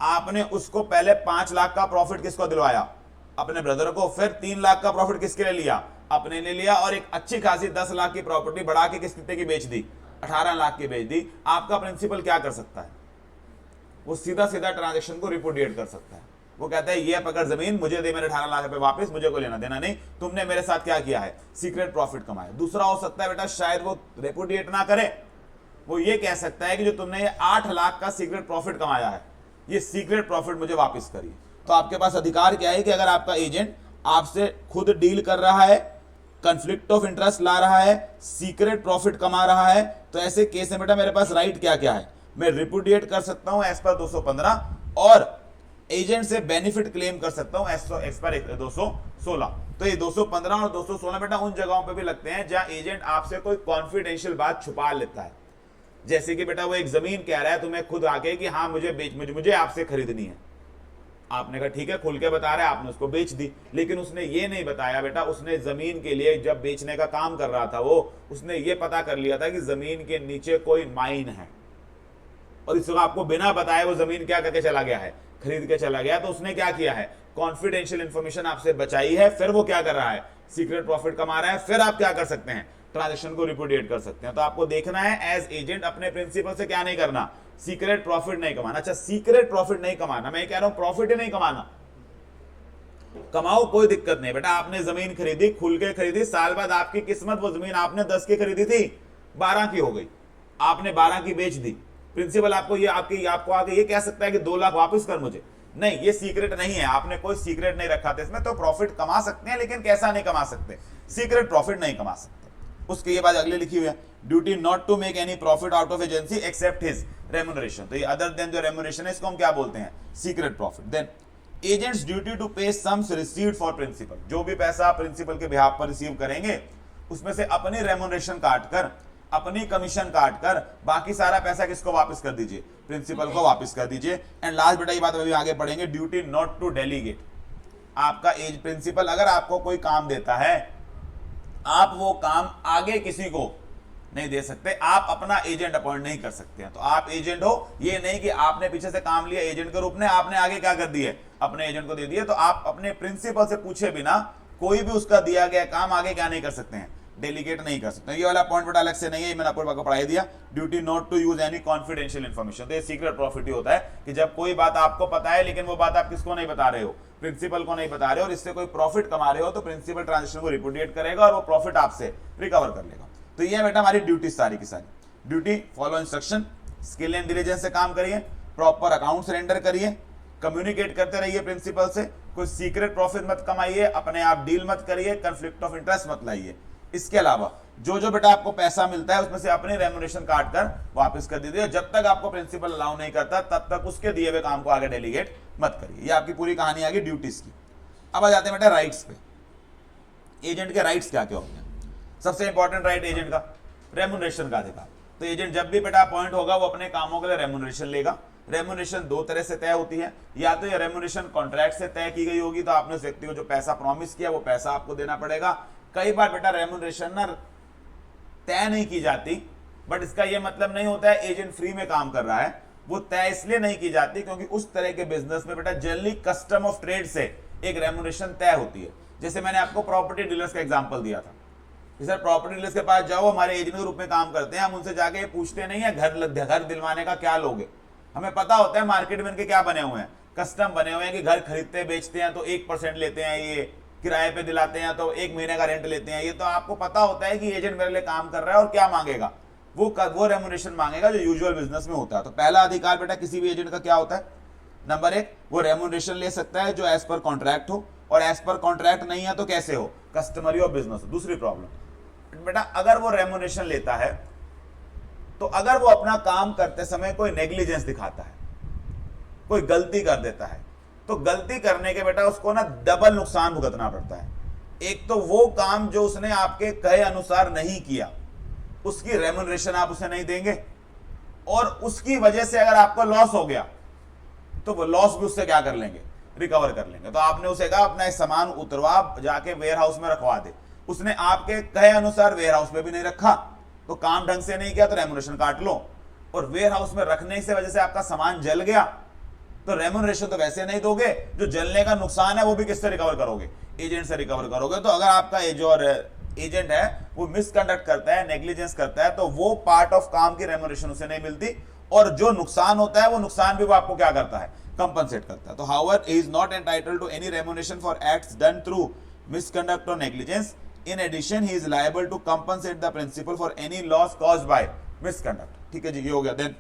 Speaker 1: आपने उसको पहले 5 लाख का प्रॉफिट किसको दिलवाया, अपने ब्रदर को, फिर 3 लाख का प्रॉफिट किसके लिए लिया, अपने लिए लिया, और एक अच्छी खासी 10 लाख की प्रॉपर्टी बढ़ा के किस कितने की बेच दी, 18 लाख की बेच दी। आपका प्रिंसिपल क्या कर सकता है, वो सीधा सीधा ट्रांजैक्शन को रिपुडिएट कर सकता है। वो कहता है ये पकड़ जमीन, मुझे दे मेरे 18 लाख रुपए वापस, मुझे कोई लेना देना नहीं, तुमने मेरे साथ क्या किया है, सीक्रेट प्रॉफिट कमाया। दूसरा हो सकता है बेटा शायद वो रिपुडिएट ना करे, वो ये कह सकता है कि जो तुमने ये 8 लाख का सीक्रेट प्रॉफिट कमाया है, ये सीक्रेट प्रॉफिट मुझे वापस करिए। तो आपके पास अधिकार क्या है कि अगर आपका एजेंट आपसे खुद डील कर रहा है, कंफ्लिक्ट ऑफ इंटरेस्ट ला रहा है, सीक्रेट प्रॉफिट कमा रहा है, तो ऐसे केस में बेटा मेरे पास राइट क्या क्या है, मैं रिपुडिएट कर सकता हूं एज पर 215 और एजेंट से बेनिफिट क्लेम कर सकता हूं एज पर 216। तो ये 215 और 216 बेटा उन जगहों पे भी लगते हैं जहां एजेंट आपसे कोई कॉन्फिडेंशियल बात छुपा लेता है। जैसे कि बेटा वो एक जमीन कह रहा है तुम्हें खुद आके कि हाँ मुझे आपसे खरीदनी है, आपने कहा ठीक है, खुल के बता रहा है, आपने उसको बेच दी। लेकिन उसने ये नहीं बताया बेटा, उसने जमीन के लिए जब बेचने का काम कर रहा था वो, उसने ये पता कर लिया था कि जमीन के नीचे कोई माइन है, और इसको आपको बिना बताए वो जमीन क्या करके चला गया है, खरीद के चला गया। तो उसने क्या किया है, कॉन्फिडेंशियल इंफॉर्मेशन आपसे बचाई है, फिर वो क्या कर रहा है, सीक्रेट प्रॉफिट कमा रहा है। फिर आप क्या कर सकते हैं, ट्रांजैक्शन को रिपुडिएट कर सकते हैं। तो आपको देखना है एज एजेंट अपने प्रिंसिपल से क्या नहीं करना, सीक्रेट प्रॉफिट नहीं कमाना। अच्छा सीक्रेट प्रॉफिट नहीं कमाना, मैं कह रहा हूं प्रॉफिट ही नहीं कमाना, कमाओ कोई दिक्कत नहीं बेटा। आपने जमीन खरीदी, खुल के खरीदी, साल बाद आपकी किस्मत, वो जमीन आपने 10 की खरीदी थी 12 की हो गई, आपने 12 की बेच दी। प्रिंसिपल आपको आके ये कह सकता है कि 2 लाख वापस कर मुझे, नहीं ये सीक्रेट नहीं है, आपने कोई सीक्रेट नहीं रखा था इसमें। तो प्रॉफिट कमा सकते हैं, लेकिन कैसा नहीं कमा सकते, सीक्रेट प्रॉफिट नहीं कमा सकते। उसकी ये बात अगले लिखी हुई है, duty not to make any profit out of agency except his remuneration. तो ये अदर देन जो रेम्युनरेशन है इसको हम क्या बोलते हैं, secret profit. Then agent's duty to pay sums received for principal, जो भी पैसा प्रिंसिपल के बिहाफ पर रिसीव करेंगे उसमें से अपनी रेम्युनरेशन काट कर, अपनी कमीशन काट कर, बाकी सारा पैसा किसको वापस कर दीजिए, प्रिंसिपल को वापस कर दीजिए। एंड लास्ट बेटा ये बात अभी आगे पढ़ेंगे, ड्यूटी नॉट टू डेलीगेट। आपका एज प्रिंसिपल अगर आपको कोई काम देता है, आप वो काम आगे किसी को नहीं दे सकते, आप अपना एजेंट अपॉइंट नहीं कर सकते हैं। तो आप एजेंट हो, ये नहीं कि आपने पीछे से काम लिया एजेंट के रूप में, आपने आगे क्या कर दिए, अपने एजेंट को दे दिए। तो आप अपने प्रिंसिपल से पूछे बिना कोई भी उसका दिया गया काम आगे क्या नहीं कर सकते हैं, डेलीगेट नहीं कर सकते। ये वाला पॉइंट बेटा अलग से नहीं है, मैंने आपको पढ़ाई दिया। Duty not to use any confidential information, तो ये सीक्रेट प्रॉफिट ही होता है कि जब कोई बात आपको पता है लेकिन वो बात आप किसको नहीं बता रहे हो, प्रिंसिपल को नहीं बता रहे हो, और इससे कोई प्रॉफिट कमा रहे हो, तो प्रिंसिपल ट्रांजैक्शन को रिपुडिएट करेगा और वो प्रॉफिट आपसे रिकवर कर लेगा। तो ये बेटा हमारी ड्यूटी सारी की सारी। Duty follow instruction, skill and diligence से काम करिए, प्रॉपर अकाउंट सरेंडर करिए, कम्युनिकेट करते रहिए प्रिंसिपल से, कोई सीक्रेट प्रॉफिट मत कमाइए, अपने आप डील मत करिए, कंफ्लिक्ट ऑफ इंटरेस्ट मत लाइए। इसके अलावा जो जो बेटा आपको पैसा मिलता है उसमें से अपनी रेम्युनरेशन काट कर वापस कर दीजिए। जब तक आपको प्रिंसिपल अलाउ नहीं करता तब तक उसके दिए हुए काम को आगे डेलीगेट मत करिए। ये आपकी पूरी कहानी आ गई ड्यूटीज की। अब आ जाते हैं बेटा राइट्स पे। एजेंट के राइट्स क्या क्या होते हैं? सबसे इंपॉर्टेंट राइट एजेंट का रेम्युनरेशन का अधिकार। तो एजेंट जब भी बेटा अपॉइंट होगा वो अपने कामों के लिए रेम्युनरेशन लेगा। रेम्युनरेशन दो तरह से तय होती है, या तो ये रेम्युनरेशन कॉन्ट्रैक्ट से तय की गई होगी, तो आपने उस व्यक्ति को जो पैसा प्रॉमिस किया वो पैसा आपको देना पड़ेगा। कई बार बेटा रेम्युनरेशन ना तय नहीं की जाती, बट इसका यह मतलब नहीं होता है एजेंट फ्री में काम कर रहा है। वो तय इसलिए नहीं की जाती क्योंकि उस तरह के बिजनेस में बेटा जनरली कस्टम ऑफ ट्रेड से एक रेम्युनरेशन तय होती है। जैसे मैंने आपको प्रॉपर्टी डीलर्स का एग्जांपल दिया था कि सर प्रॉपर्टी डीलर्स के पास जाओ, हमारे एजेंट के रूप में काम करते हैं, हम उनसे जाके पूछते नहीं है घर दिलवाने का क्या लोगे। हमें पता होता है मार्केट में इनके क्या बने हुए हैं, कस्टम बने हुए हैं कि घर खरीदते बेचते हैं तो 1% लेते हैं, ये किराए पे दिलाते हैं तो 1 महीने का रेंट लेते हैं। ये तो आपको पता होता है कि एजेंट मेरे लिए काम कर रहा है और क्या मांगेगा, वो रेम्युनरेशन मांगेगा जो यूजुअल बिजनेस में होता है। तो पहला अधिकार बेटा किसी भी एजेंट का क्या होता है? नंबर 1, वो रेम्युनरेशन ले सकता है जो एज पर कॉन्ट्रैक्ट हो, और एज पर कॉन्ट्रैक्ट नहीं है तो कैसे हो? कस्टमरी और बिजनेस। दूसरी प्रॉब्लम बेटा, अगर वो रेम्युनरेशन लेता है तो अगर वो अपना काम करते समय कोई नेग्लिजेंस दिखाता है, कोई गलती कर देता है, तो गलती करने के बेटा उसको ना डबल नुकसान भुगतना पड़ता है। एक तो वो काम जो उसने आपके कहे अनुसार नहीं किया उसकी रेम्युनरेशन आप उसे नहीं देंगे, और उसकी वजह से अगर आपको लॉस हो गया तो वो लॉस भी उससे क्या कर लेंगे? रिकवर कर लेंगे। तो आपने उसे कहा अपना सामान उतरवा, जाके वेयर हाउस में रखवा दे, उसने आपके कहे अनुसार वेयर हाउस में भी नहीं रखा, तो काम ढंग से नहीं किया तो रेम्युनरेशन काट लो। और वेयर हाउस में रखने से वजह से आपका सामान जल गया तो रेम्युनरेशन तो वैसे नहीं दोगे, जो जलने का नुकसान है वो भी किससे रिकवर करोगे? एजेंट से रिकवर करोगे। तो अगर आपका जो एजेंट है वो मिसकंडक्ट करता है, नेग्लिजेंस करता है, तो वो पार्ट ऑफ काम की रेम्युनरेशन उसे नहीं मिलती, और जो नुकसान होता है वो नुकसान भी वो आपको क्या करता है? कंपनसेट करता है। तो however he is not entitled to any remuneration for acts done through misconduct और negligence. In addition, he is liable to compensate the principal for any loss caused by misconduct. ठीक है जी, ये हो गया। देन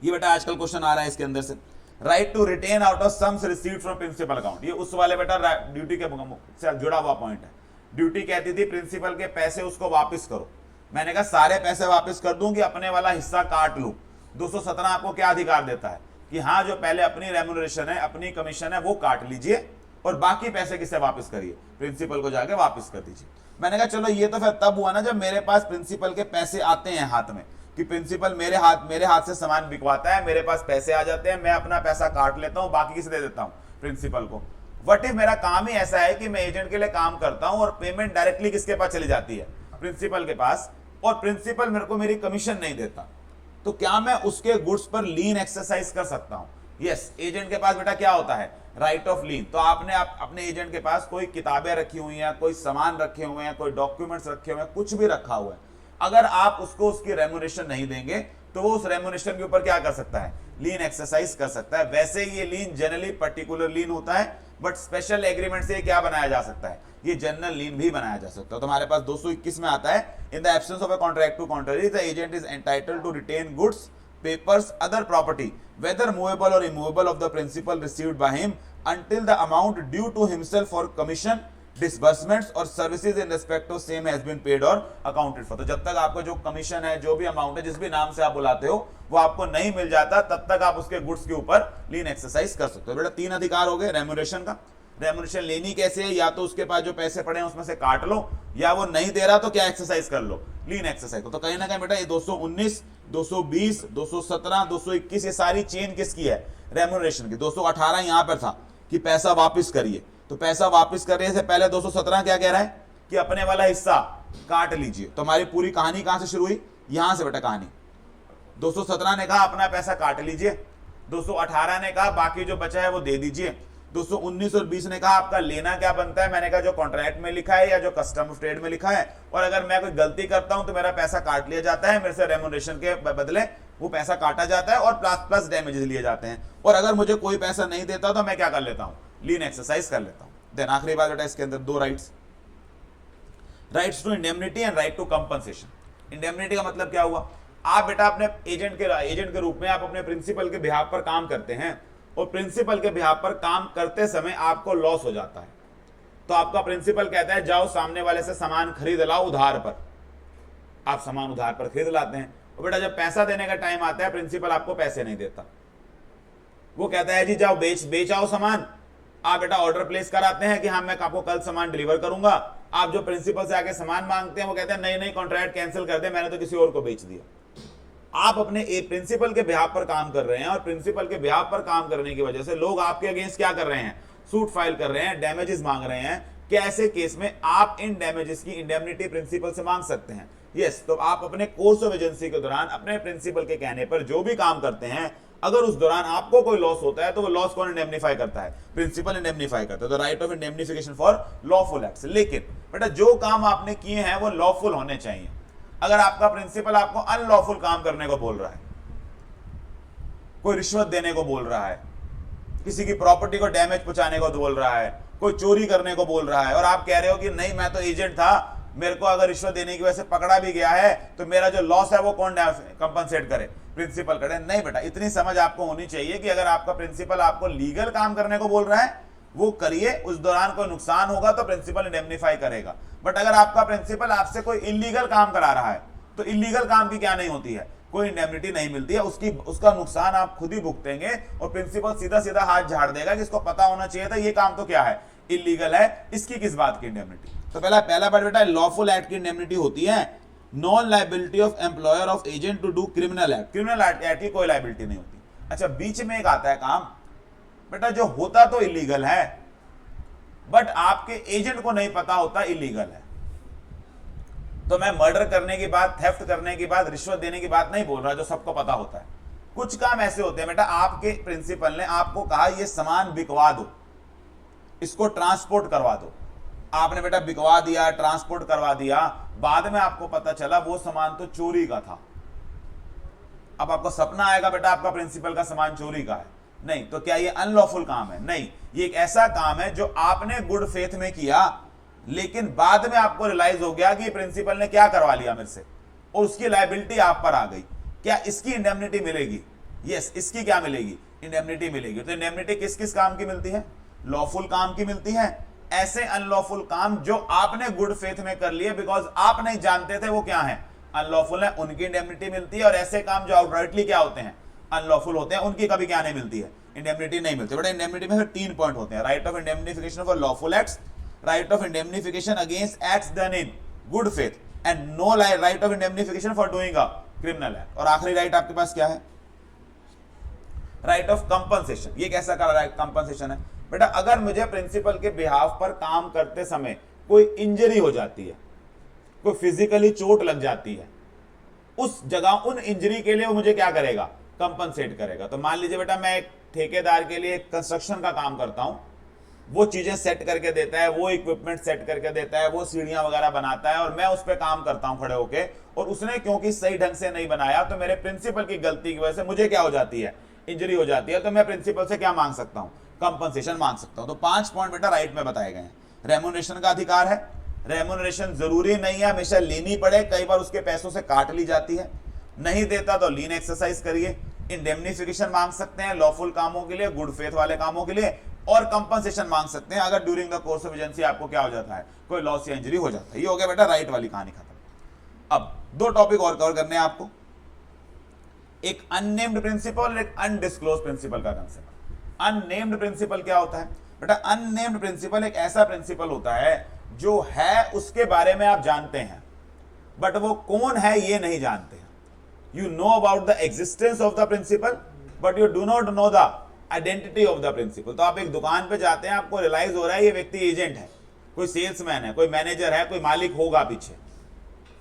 Speaker 1: ये बेटा आजकल क्वेश्चन आ रहा है इसके अंदर से, right to retain out of sums received from principal account. ये उस वाले बेटा ड्यूटी के से जुड़ा हुआ पॉइंट है। ड्यूटी कहती थी प्रिंसिपल के पैसे उसको वापस करो, मैंने कहा सारे पैसे वापस कर दूं कि अपने वाला हिस्सा काट लूं। 217 आपको क्या अधिकार देता है कि हाँ, जो पहले अपनी रेम्युनरेशन है, अपनी कमीशन है, वो काट लीजिए और बाकी पैसे किससे वापस करिए? प्रिंसिपल को जाके वापस कर दीजिए। मैंने कहा चलो ये तो फिर तब हुआ ना जब मेरे पास प्रिंसिपल के पैसे आते हैं हाथ में, कि प्रिंसिपल मेरे हाथ से सामान बिकवाता है, मेरे पास पैसे आ जाते हैं, मैं अपना पैसा काट लेता हूं, बाकी किसे दे देता हूं? प्रिंसिपल को। व्हाट इफ मेरा काम ही ऐसा है कि मैं एजेंट के लिए काम करता हूं और पेमेंट डायरेक्टली किसके पास चली जाती है? प्रिंसिपल के पास, और प्रिंसिपल मेरे को मेरी कमीशन नहीं देता, तो क्या मैं उसके गुड्स पर लीन एक्सरसाइज कर सकता हूं? यस, एजेंट के पास बेटा क्या होता है? राइट ऑफ लीन। तो आपने अपने एजेंट के पास कोई किताबें रखी हुई हैं, कोई सामान रखे हुए हैं, कोई डॉक्यूमेंट्स रखे हुए हैं, कुछ भी रखा हुआ है, अगर आप उसको उसकी रेम्युनरेशन नहीं देंगे तो वो उस रेम्युनरेशन के ऊपर क्या कर सकता है? लीन एक्सरसाइज कर सकता है। वैसे ये लीन जनरली पर्टिकुलर लीन होता है, बट स्पेशल एग्रीमेंट से क्या बनाया जा सकता है? ये जनरल लीन भी बनाया जा सकता है। तो हमारे पास 221 में आता है, in the absence of a contract to contrary the agent is entitled to retain goods, papers, other property, whether movable or immovable, of the principal received by him until the amount due to himself for commission, disbursements or services in respect of same has been paid or accounted for। तो जब तक आपको जो commission है, जो भी amount है, जिस भी नाम से आप बुलाते हो, वो आपको नहीं मिल जाता, तब तक आप उसके गुड्स के ऊपर लीन एक्सरसाइज कर सकते हो। बेटा 3 अधिकार हो गए रेम्युनरेशन का। रेम्युनरेशन लेनी कैसे है? या तो उसके पास जो पैसे पड़े हैं उसमें से काट लो, या वो नहीं दे रहा तो क्या एक्सरसाइज कर लो? लीन एक्सरसाइज। तो कहीं ना कहीं बेटा ये 219, 220, 217, 221 ये सारी चेन किसकी है? रेम्युनरेशन की। 218 यहां पर था कि पैसा वापस करिए, तो पैसा वापस करने से पहले 217 क्या कह रहा है कि अपने वाला हिस्सा काट लीजिए। तो हमारी पूरी कहानी कहां से शुरू हुई? यहां से बेटा कहानी। 217 ने कहा अपना पैसा काट लीजिए, 218 ने कहा बाकी जो बचा है वो दे दीजिए, 219 और 20 ने कहा आपका लेना क्या बनता है? मैंने कहा जो कॉन्ट्रैक्ट में लिखा है या जो कस्टम ऑफ ट्रेड में लिखा है, और अगर मैं कोई गलती करता हूं तो मेरा पैसा काट लिया जाता है, मेरे से रेम्युनरेशन के बदले वो पैसा काटा जाता है और प्लस डैमेजेस लिए जाते हैं। और अगर मुझे कोई पैसा नहीं देता तो मैं क्या कर लेता हूं? लीन एक्सरसाइज कर लेता हूं। देन आखिरी बात बेटा इसके अंदर 2 rights to indemnity and right to compensation. Indemnity का मतलब क्या हुआ? आप बेटा अपने एजेंट के रूप में आप अपने प्रिंसिपल के बिहाफ पर काम करते हैं, और प्रिंसिपल के बिहाफ पर काम करते समय आपको लॉस हो जाता है, तो आपका प्रिंसिपल कहता है जाओ सामने वाले से सामान खरीद लाओ उधार पर, आप सामान उधार पर खरीद लाते हैं। और बेटा जब पैसा देने का टाइम आता है प्रिंसिपल आपको पैसे नहीं देता, वो कहता है जी जाओ बेच आओ सामान। आप बेटा ऑर्डर प्लेस कराते हैं कि हाँ मैं आपको कल सामान डिलीवर करूंगा, आप जो प्रिंसिपल से आके सामान मांगते हैं वो कहते हैं नहीं नहीं कॉन्ट्रैक्ट कैंसिल कर दे, मैंने तो किसी और को बेच दिया। आप अपने प्रिंसिपल के बिहाफ पर काम कर रहे हैं और प्रिंसिपल के बिहाफ पर काम करने की वजह से लोग आपके अगेंस्ट क्या कर रहे हैं, सूट फाइल कर रहे हैं, डैमेजेस मांग रहे हैं। क्या ऐसे केस में आप इन डैमेजेस की इंडेमनिटी प्रिंसिपल से मांग सकते हैं? यस। तो आप अपने कोर्स ऑफ एजेंसी के दौरान अपने प्रिंसिपल के कहने पर जो भी काम करते हैं, अगर उस दौरान आपको कोई लॉस होता है तो वो लॉस कौन इंडेमनीफाई करता है? प्रिंसिपल इंडेमनीफाई करता है। तो right of indemnification for lawful acts. लेकिन बेटा जो काम आपने किए हैं वो लॉफुल होने चाहिए। अगर आपका प्रिंसिपल आपको अनलॉफुल काम करने को बोल रहा है, कोई रिश्वत देने को बोल रहा है, किसी की प्रॉपर्टी को डैमेज पहुंचाने को बोल रहा है, कोई चोरी करने को बोल रहा है, और आप कह रहे हो कि नहीं मैं तो एजेंट था, मेरे को अगर रिश्वत देने की वजह से पकड़ा भी गया है तो मेरा जो लॉस है वो कौन कंपनसेट करे? प्रिंसिपल करे। नहीं बेटा, इतनी समझ आपको होनी चाहिए कि अगर आपका प्रिंसिपल आपको लीगल काम करने को बोल रहा है वो करिए, उस दौरान कोई नुकसान होगा तो प्रिंसिपल इंडेमनीफाई करेगा। बट अगर आपका प्रिंसिपल आपसे कोई इलीगल काम करा रहा है तो इलीगल काम की क्या नहीं होती है, कोई इंडेमनिटी नहीं मिलती है, उसका नुकसान आप खुद ही भुगतेंगे। और प्रिंसिपल सीधा सीधा हाथ झाड़ देगा कि इसको पता होना चाहिए था ये काम तो क्या है, इलीगल है, इसकी किस बात की इंडेमनिटी? तो पहला पार्ट बेटा लॉफुल एक्ट की इंडेमनिटी होती है, non liability of employer of agent to do criminal act. Criminal act की कोई लायबिलिटी नहीं होती। अच्छा, बीच में एक आता है काम बेटा जो होता तो इलीगल है बट आपके एजेंट को नहीं पता होता इलीगल है। तो मैं मर्डर करने की बात, थेफ्ट करने की बात, रिश्वत देने की बात नहीं बोल रहा जो सबको पता होता है। कुछ काम ऐसे होते हैं बेटा, आपके प्रिंसिपल ने आपको कहा ये सामान बिकवा दो, इसको ट्रांसपोर्ट करवा दो, आपने बेटा बिकवा दिया, ट्रांसपोर्ट करवा दिया, बाद में आपको पता चला वो सामान तो चोरी का था। अब आपको सपना आएगा बेटा आपका प्रिंसिपल का सामान चोरी का है? नहीं। तो क्या ये अनलॉफुल काम है? नहीं। ये एक ऐसा काम है जो आपने गुड फेथ में किया लेकिन बाद में आपको रियलाइज हो गया कि प्रिंसिपल ने क्या करवा लिया मेरे से और उसकी लायबिलिटी आप पर आ गई। क्या इसकी इंडेमनिटी मिलेगी? यस, इसकी क्या मिलेगी? इंडेमनिटी मिलेगी। तो इंडेमनिटी किस किस काम की मिलती है? लॉफुल काम की मिलती है। ऐसे अनलॉफुल काम जो आपने गुड फेथ में कर लिए बिकॉज आप नहीं जानते थे वो क्या है, अनलॉफुल है, उनकी इंडेमनिटी मिलती है। और ऐसे काम जो आउटराइटली क्या होते हैं, अनलॉफुल होते हैं, उनकी कभी क्या नहीं मिलती है, इंडेमनिटी नहीं मिलती। बट इंडेमनिटी में फिर 3 पॉइंट होते हैं, right of indemnification for lawful acts, right of indemnification against acts done in good faith, and no right of indemnification for doing a criminal act. और आखिरी राइट आपके पास क्या है? Right of compensation. ये कैसा कंपनसेशन है बेटा? अगर मुझे प्रिंसिपल के बिहाफ पर काम करते समय कोई इंजरी हो जाती है, कोई फिजिकली चोट लग जाती है, उस जगह उन इंजरी के लिए वो मुझे क्या करेगा? कंपनसेट करेगा। तो मान लीजिए बेटा मैं एक ठेकेदार के लिए कंस्ट्रक्शन का काम करता हूं, वो चीजें सेट करके देता है, वो इक्विपमेंट सेट करके देता है, वो सीढ़ियां वगैरह बनाता है और मैं उस पर काम करता हूं खड़े होके, और उसने क्योंकि सही ढंग से नहीं बनाया तो मेरे प्रिंसिपल की गलती की वजह से मुझे क्या हो जाती है? इंजरी हो जाती है। तो मैं प्रिंसिपल से क्या मांग सकता हूं? कंपनसेशन मांग सकता हूं। तो 5 पॉइंट बेटा राइट में बताए गए हैं। रेम्यूनरेशन का अधिकार है, रेम्यूनरेशन जरूरी नहीं है हमेशा लेनी पड़े, कई बार उसके पैसों से काट ली जाती है, नहीं देता तो लीन एक्सरसाइज करिए। इंडेमनिफिकेशन मांग सकते हैं लॉफुल कामों के लिए, गुड फेथ वाले कामों के लिए, और कंपनसेशन मांग सकते हैं अगर during the course of agency आपको क्या हो जाता है, कोई लॉस या इंजरी हो जाता है। ये हो गया बेटा राइट वाली कहानी खत्म। अब 2 टॉपिक और कवर करने हैं आपको, एक अननेम्ड प्रिंसिपल और एक अनडिस्क्लोज प्रिंसिपल का कंसेप्ट। अननेम्ड प्रिंसिपल क्या होता है बेटा? अननेम्ड प्रिंसिपल एक ऐसा प्रिंसिपल होता है जो है उसके बारे में आप जानते हैं बट वो कौन है ये नहीं जानते हैं। You know about the existence of the principal but you do not know the identity of the principal. तो आप एक दुकान पे जाते हैं, आपको रियलाइज हो रहा है ये व्यक्ति एजेंट है, कोई सेल्समैन है, कोई मैनेजर है, कोई मालिक होगा पीछे,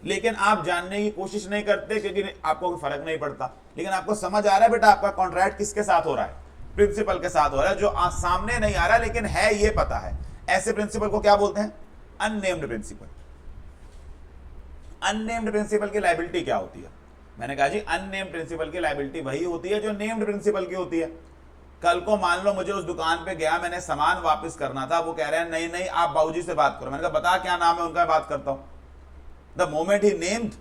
Speaker 1: लेकिन आप जानने की कोशिश नहीं करते क्योंकि आपको कोई फर्क नहीं पड़ता। लेकिन आपको समझ आ रहा है बेटा आपका कॉन्ट्रैक्ट किसके साथ हो रहा है? प्रिंसिपल के साथ हो रहा है, जो सामने नहीं आ रहा लेकिन है ये पता है। ऐसे प्रिंसिपल को क्या बोलते हैं? Unnamed principal. अननेम्ड प्रिंसिपल की लायबिलिटी क्या होती है? मैंने कहा जी अननेम्ड प्रिंसिपल की लायबिलिटी वही होती है जो नेम्ड प्रिंसिपल की होती है। कल को मान लो मुझे उस दुकान पे गया, मैंने सामान वापस करना था, वो कह रहे हैं नहीं नहीं आप बाबूजी से बात करो। मैंने कहा बता क्या नाम है उनका, बात करता हूं। द मोमेंट ही नेम्ड,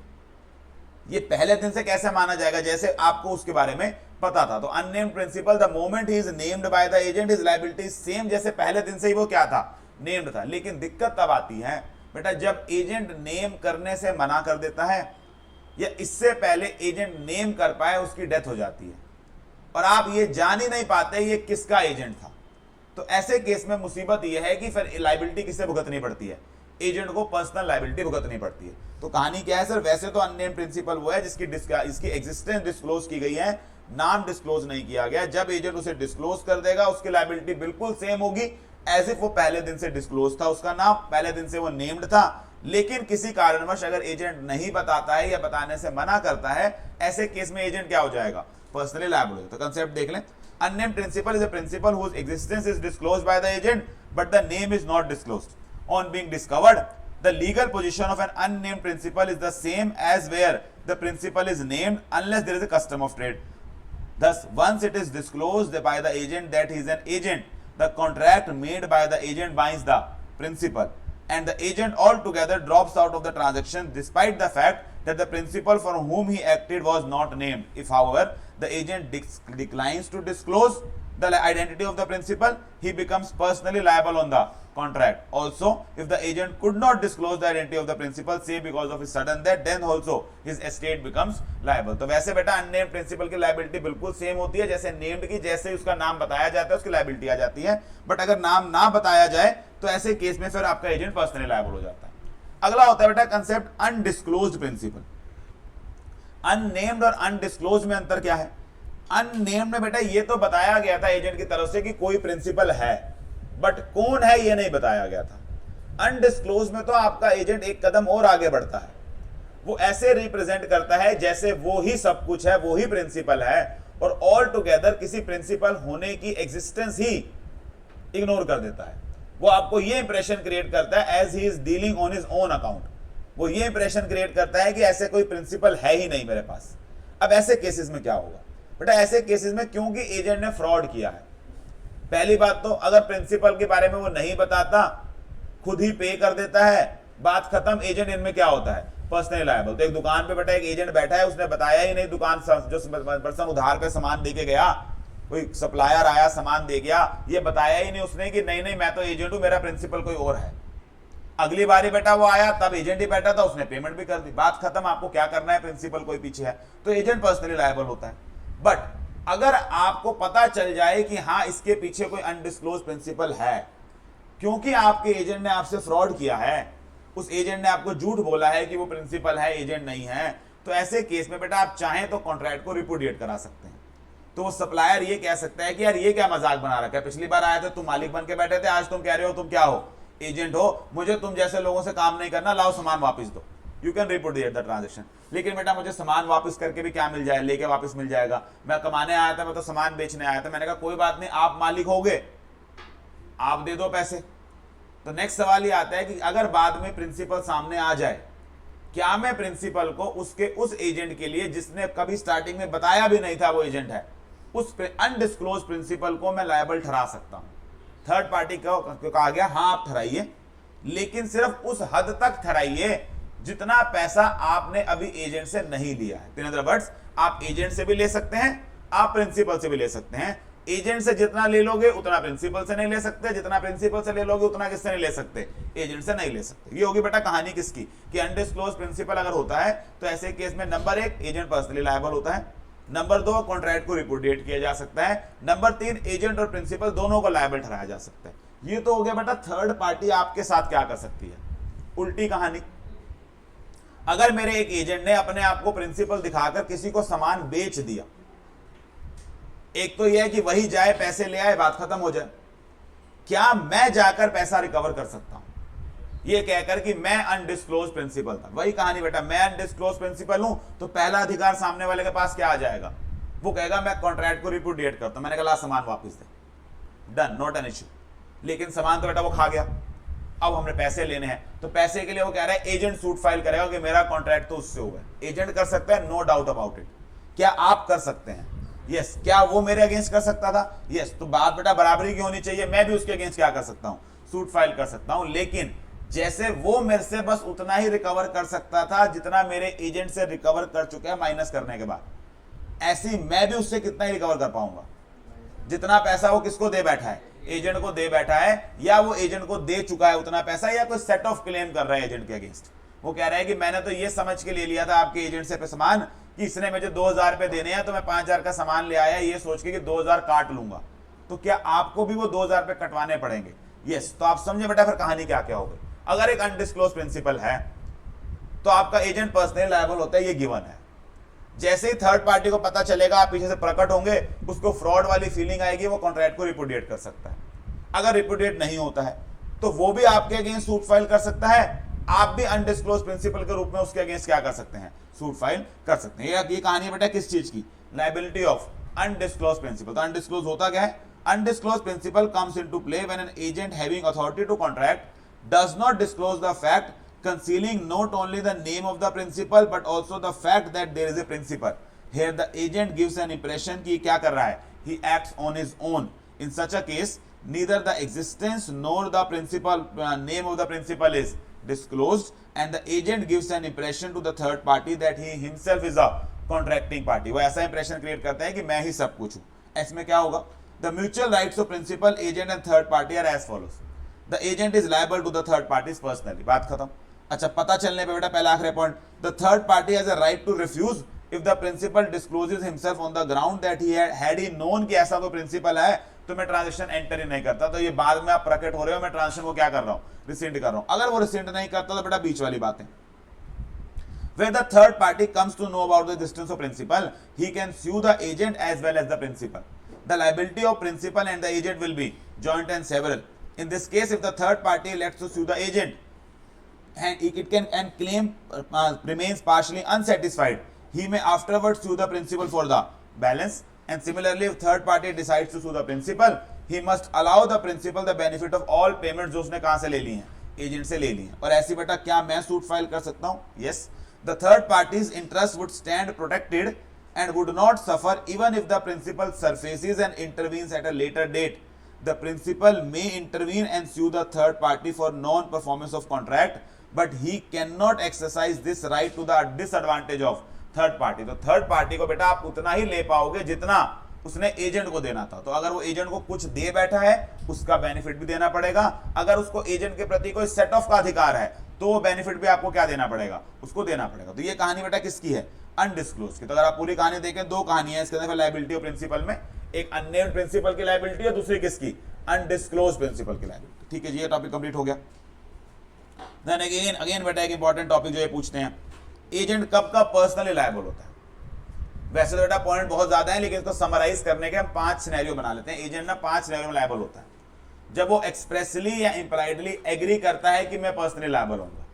Speaker 1: ये पहले दिन से कैसे माना जाएगा जैसे आपको उसके बारे में पता था। तो unnamed principal the moment he is named by the agent, his liability same, जैसे पहले दिन से ही वो क्या था? नेम्ड था। लेकिन दिक्कत तब आती है बेटा जब एजेंट नेम करने से मना कर देता है या इससे पहले एजेंट नेम कर पाए उसकी डेथ हो जाती है और आप ये जान ही नहीं पाते ये किसका एजेंट था। तो ऐसे केस में मुसीबत यह है कि फिर लायबिलिटी किससे भुगतनी पड़ती है, एजेंट को पर्सनल लायबिलिटी भुगतनी पड़ती है। तो कहानी क्या है सर, वैसे तो अननेम्ड प्रिंसिपल वो है इसकी एग्जिस्टेंस डिस्क्लोज की गई है, नाम डिस्क्लोज नहीं किया गया। जब एजेंट उसे डिस्क्लोज कर देगा उसकी लायबिलिटी बिल्कुल सेम होगी एज इफ वो पहले दिन से डिस्क्लोज था, उसका नाम पहले दिन से वो नेम्ड था। लेकिन किसी कारणवश अगर एजेंट नहीं बताता है या बताने से मना करता है, ऐसे केस में एजेंट क्या हो जाएगा, पर्सनली लायबल हो जाएगा। तो कंसेप्ट देख लें, unnamed principal is a principal whose existence is disclosed by the agent but the name is not disclosed. On being discovered, the legal position of an unnamed principal is the same as where the principal is named unless there is a custom of trade. Thus, once it is disclosed by the agent that he is an agent, the contract made by the agent binds the principal and the agent altogether drops out of the transaction despite the fact that the principal for whom he acted was not named. If however the agent declines to disclose the identity of the principal, he becomes personally liable on the contract. Also, if the agent could not disclose the identity of the principal, say because of his sudden death, then also his estate becomes liable. तो वैसे बेटा unnamed principal की liability बिल्कुल same होती है जैसे named की, जैसे ही उसका नाम बताया जाता है उसकी लायबिलिटी आ जाती है। बट अगर नाम ना बताया जाए तो ऐसे केस में फिर आपका एजेंट पर्सनली लायबल हो जाता है। अगला होता है बेटा कंसेप्ट अनडिस्क्लोज्ड प्रिंसिपल। अननेम्ड और अनडिस्क्लोज में अंतर क्या है? अननेम्ड में बेटा ये तो बताया गया था एजेंट की तरफ से कि कोई प्रिंसिपल है, बट कौन है ये नहीं बताया गया था। अनडिस्क्लोज में तो आपका एजेंट एक कदम और आगे बढ़ता है, वो ऐसे रिप्रेजेंट करता है जैसे वो ही सब कुछ है, वो ही प्रिंसिपल है और ऑल टुगेदर किसी प्रिंसिपल होने की एग्जिस्टेंस ही इग्नोर कर देता है। वो आपको ये इंप्रेशन क्रिएट करता है as he is dealing on his own account, वो ये इंप्रेशन क्रिएट करता है कि ऐसे कोई प्रिंसिपल है ही नहीं मेरे पास। अब ऐसे केसेस में क्या होगा बेटा? ऐसे केसेस में क्योंकि एजेंट ने फ्रॉड किया है, पहली बात तो अगर प्रिंसिपल के बारे में वो नहीं बताता, खुद ही पे कर देता है, बात खत्म। एजेंट इनमें क्या होता है, पर्सनली लायबल। तो एक दुकान पे बेटा एक एजेंट बैठा है, उसने बताया ही नहीं, दुकान जो पर्सन उधार पे सामान दे के गया, कोई सप्लायर आया सामान दे गया, ये बताया ही नहीं उसने कि नहीं नहीं मैं तो एजेंट हूं, मेरा प्रिंसिपल कोई और है। अगली बारी बेटा वो आया तब एजेंट ही बैठा था, उसने पेमेंट भी कर दी, बात खत्म। आपको क्या करना है, प्रिंसिपल कोई पीछे है तो एजेंट पर्सनली लायबल होता है। बट अगर आपको पता चल जाए कि हाँ इसके पीछे कोई अनडिस्क्लोज प्रिंसिपल है, क्योंकि आपके एजेंट ने आपसे फ्रॉड किया है, उस एजेंट ने आपको झूठ बोला है कि वो प्रिंसिपल है एजेंट नहीं है, तो ऐसे केस में बेटा आप चाहें तो कॉन्ट्रैक्ट को रिपुडिएट करा सकते हैं। तो वो सप्लायर ये कह सकता है कि यार ये क्या मजाक बना रखा है, पिछली बार आए थे तुम मालिक बन के बैठे थे, आज तुम कह रहे हो तुम क्या हो, एजेंट हो, मुझे तुम जैसे लोगों से काम नहीं करना, लाओ सामान वापस दो, यू कैन रिपुडिएट द ट्रांजेक्शन। लेकिन बेटा मुझे सामान वापस करके भी क्या मिल जाए, लेके वापस मिल जाएगा, मैं कमाने आया था, मैं तो सामान बेचने आया था। मैंने कहा कोई बात नहीं, आप मालिक हो गए, आप दे दो पैसे। तो नेक्स्ट सवाल ये आता है कि अगर बाद में प्रिंसिपल सामने आ जाए, क्या मैं प्रिंसिपल को उस एजेंट के लिए जिसने कभी स्टार्टिंग में बताया भी नहीं था वो एजेंट है, उस अनडिस्क्लोज प्रिंसिपल को मैं लायबल ठहरा सकता हूं? थर्ड पार्टी को कहा गया हाँ आप ठहराइए, लेकिन सिर्फ उस हद तक ठहराइए जितना पैसा आपने अभी एजेंट से नहीं लिया है। इन अदर वर्ड्स, आप एजेंट से भी ले सकते हैं, आप प्रिंसिपल से भी ले सकते हैं। एजेंट से जितना ले लोगे उतना प्रिंसिपल से नहीं ले सकते, जितना प्रिंसिपल से ले लोगे उतना किससे नहीं ले सकते, एजेंट से नहीं ले सकते। ये होगी बेटा कहानी किसकी, कि अनडिस्क्लोज प्रिंसिपल अगर होता है तो ऐसे केस में नंबर 1 एजेंट पर्सनली लायबल होता है, नंबर 2 कॉन्ट्रैक्ट को रिपुडिएट किया जा सकता है, नंबर 3 एजेंट और प्रिंसिपल दोनों को लायबल ठहराया जा सकता है। ये तो हो गया बेटा थर्ड पार्टी आपके साथ क्या कर सकती है। उल्टी कहानी, अगर मेरे एक एजेंट ने अपने आप को प्रिंसिपल दिखाकर किसी को सामान बेच दिया, एक तो यह है कि वही जाए पैसे ले आए, बात खत्म हो जाए, क्या मैं जाकर पैसा रिकवर कर सकता हूं ये कहकर कि मैं अनडिस्क्लोज प्रिंसिपल था? वही कहानी बेटा, मैं अनडिस्क्लोज प्रिंसिपल हूं तो पहला अधिकार सामने वाले के पास क्या आ जाएगा, वो कहेगा मैं कॉन्ट्रैक्ट को रिपुडिएट करता हूं। मैंने कहा सामान वापस दे, डन, नॉट एन इश्यू। लेकिन सामान तो बेटा वो खा गया, अब हमने पैसे लेने हैं, तो पैसे के लिए वो कह रहा है एजेंट सूट फाइल करेगा कि मेरा कॉन्ट्रैक्ट तो उससे हुआ है। एजेंट कर सकता है, नो डाउट अबाउट इट। क्या आप कर सकते हैं? यस। क्या वो मेरे अगेंस्ट कर सकता था? यस। तो बात बेटा बराबरी की होनी चाहिए, मैं भी उसके अगेंस्ट क्या कर सकता हूं, सूट फाइल कर सकता हूं। लेकिन जैसे वो मेरे से बस उतना ही रिकवर कर सकता था जितना मेरे एजेंट से रिकवर कर चुका है माइनस करने के बाद, ऐसी मैं भी उससे कितना ही रिकवर कर पाऊंगा, जितना पैसा वो किसको दे बैठा है, एजेंट को दे बैठा है, या वो एजेंट को दे चुका है उतना पैसा, या कोई सेट ऑफ क्लेम कर रहा है एजेंट के अगेंस्ट। वो कह रहा है कि मैंने तो ये समझ के ले लिया था आपके एजेंट से सामान कि इसने मुझे 2000 रुपए देने हैं, तो मैं 5000 का सामान ले आया ये सोच के कि 2000 काट लूंगा, तो क्या आपको भी वो 2000 रुपए कटवाने पड़ेंगे? यस। तो आप समझे बेटा फिर कहानी क्या क्या हो गई। अगर एक अनडिस्क्लोज प्रिंसिपल है तो आपका एजेंट पर्सनली लायबल होता है, ये गिवन है। जैसे ही थर्ड पार्टी को पता चलेगा, आप पीछे से प्रकट होंगे, उसको फ्रॉड वाली फीलिंग आएगी, वो कॉन्ट्रैक्ट को रिपुडिएट कर सकता है। अगर रिपुडिएट नहीं होता है तो वो भी आपके अगेंस्ट सूट फाइल कर सकता है, आप भी अनडिस्क्लोज प्रिंसिपल के रूप में उसके अगेंस्ट क्या कर सकते हैं, सूट फाइल कर सकते हैं। ये कहानी है बेटा किस चीज की, लायबिलिटी ऑफ अनडिस्क्लोज प्रिंसिपल। तो अनडिस्क्लोज होता क्या है, undisclosed principal comes into play when an agent having authority to contract does not disclose the fact concealing not only the name of the principal but also the fact that there is a principal. Here the agent gives an impression कि क्या कर रहा है, he acts on his own. In such a case, neither the existence nor the principal name of the principal is disclosed, and the agent gives an impression to the third party that he himself is a contracting party. वो ऐसा impression create करता है कि मैं ही सब कुछ हूँ। इसमें क्या होगा, the mutual rights of principal, agent and third party are as follows. The agent is liable to the third parties personally. बात खत्म। अच्छा, पता चलने पे बेटा पहला आखिरी point, the third party has a right to refuse if the principal discloses himself on the ground that he had he known कि ऐसा कोई प्रिंसिपल है, तो मैं ट्रांजेक्शन एंटर ही नहीं करता। तो ये बाद में आप प्रकट हो रहे हो, मैं ट्रांजेक्शन को क्या कर रहा हूं, रिसेंड कर रहा हूं। अगर वो रिसेंड नहीं करता तो बेटा बीच वाली बात है, where the third party comes to know about the existence of principal, he can sue the agent as well as the principal. The liability of principal and the agent will be joint and several. In this case, if the third party elects to sue the agent and it can and claim remains partially unsatisfied, he may afterwards sue the principal for the balance. And similarly, if third party decides to sue the principal, he must allow the principal the benefit of all payments जो उसने कहां से ले ली हैं, agent से ले ली हैं। और ऐसी बेटा क्या मैं सूट फाइल कर सकता हूं? Yes. The third party's interest would stand protected and would not suffer even if the principal surfaces and intervenes at a later date. The principal may intervene and sue the third party for non-performance of contract, but he cannot exercise this right to the disadvantage of third party. तो third party को बेटा आप उतना ही ले पाओगे जितना उसने agent को देना था। तो अगर वो एजेंट को कुछ दे बैठा है, उसका बेनिफिट भी देना पड़ेगा। अगर उसको एजेंट के प्रति कोई सेट ऑफ का अधिकार है, तो वो बेनिफिट भी आपको क्या देना पड़ेगा, उसको देना पड़ेगा। तो ये कहानी बेटा किसकी है, अनडिस्क्लोज की। तो अगर आप पूरी कहानी देखें, दो कहानी है इसके अंदर लायबिलिटी ऑफ प्रिंसिपल में, एक अननेम्ड प्रिंसिपल की लायबिलिटी है, दूसरी किसकी, अनडिस्क्लोज प्रिंसिपल की लायबिलिटी। ठीक है जी, ये टॉपिक कंप्लीट हो गया। देन अगेन बेटा एक इंपॉर्टेंट टॉपिक जो ये पूछते हैं, एजेंट कब कब पर्सनली लायबल होता है। वैसे तो बेटा पॉइंट बहुत ज्यादा है, लेकिन इसको समराइज करने के हम 5 सिनेरियो बना लेते हैं। एजेंट ना 5 सिनेरियो में लायबल होता है। जब वो एक्सप्रेसली या इंप्लाइडली एग्री करता है कि मैं पर्सनली लायबल होऊंगा,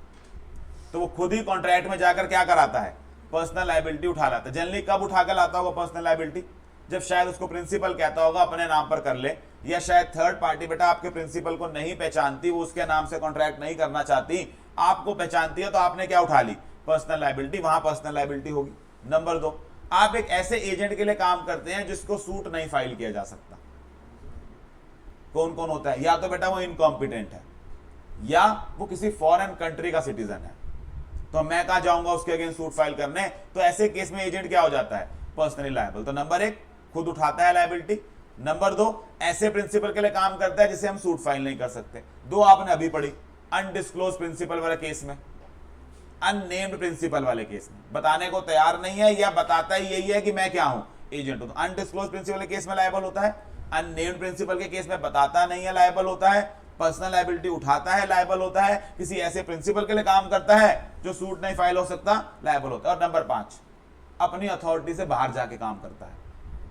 Speaker 1: तो वो खुद ही कॉन्ट्रैक्ट में जाकर क्या कराता है, पर्सनल लायबिलिटी उठा लाता है। जनरली कब उठा कर लाता होगा पर्सनल लायबिलिटी, जब शायद उसको प्रिंसिपल कहता होगा अपने नाम पर कर ले, या शायद थर्ड पार्टी बेटा आपके प्रिंसिपल को नहीं पहचानती, वो उसके नाम से कॉन्ट्रैक्ट नहीं करना चाहती, आपको पहचानती है, तो आपने क्या उठा ली, पर्सनल लायबिलिटी, वहां पर्सनल लायबिलिटी होगी। नंबर 2, आप एक ऐसे एजेंट के लिए काम करते हैं जिसको सूट नहीं फाइल किया जा सकता। कौन कौन होता है, या तो बेटा वो इनकॉम्पिटेंट है, या वो किसी फॉरेन कंट्री का सिटीजन है, तो मैं कहां जाऊंगा उसके अगेंस्ट सूट फाइल करने। तो ऐसे केस में एजेंट क्या हो जाता है, पर्सनली लायबल। तो नंबर 1 खुद उठाता है लायबिलिटी। नंबर 2 ऐसे प्रिंसिपल के लिए काम करता है जिसे हम सूट फाइल नहीं कर सकते। 2 आपने अभी पढ़ी, अनडिस्क्लोज प्रिंसिपल वाले केस में, अननेम्ड प्रिंसिपल वाले केस में बताने को तैयार नहीं है, या बताता ही यही है कि मैं क्या हूं, एजेंट हूं। तो अनडिस्क्लोज प्रिंसिपल के केस में लायबल होता है, अननेम्ड प्रिंसिपल के केस में बताता नहीं है, लायबल होता है, पर्सनल लायबिलिटी उठाता है, लायबल होता है, किसी ऐसे प्रिंसिपल के लिए काम करता है जो सूट नहीं फाइल हो सकता, लायबल होता है। और नंबर 5 अपनी अथॉरिटी से बाहर जाके काम करता है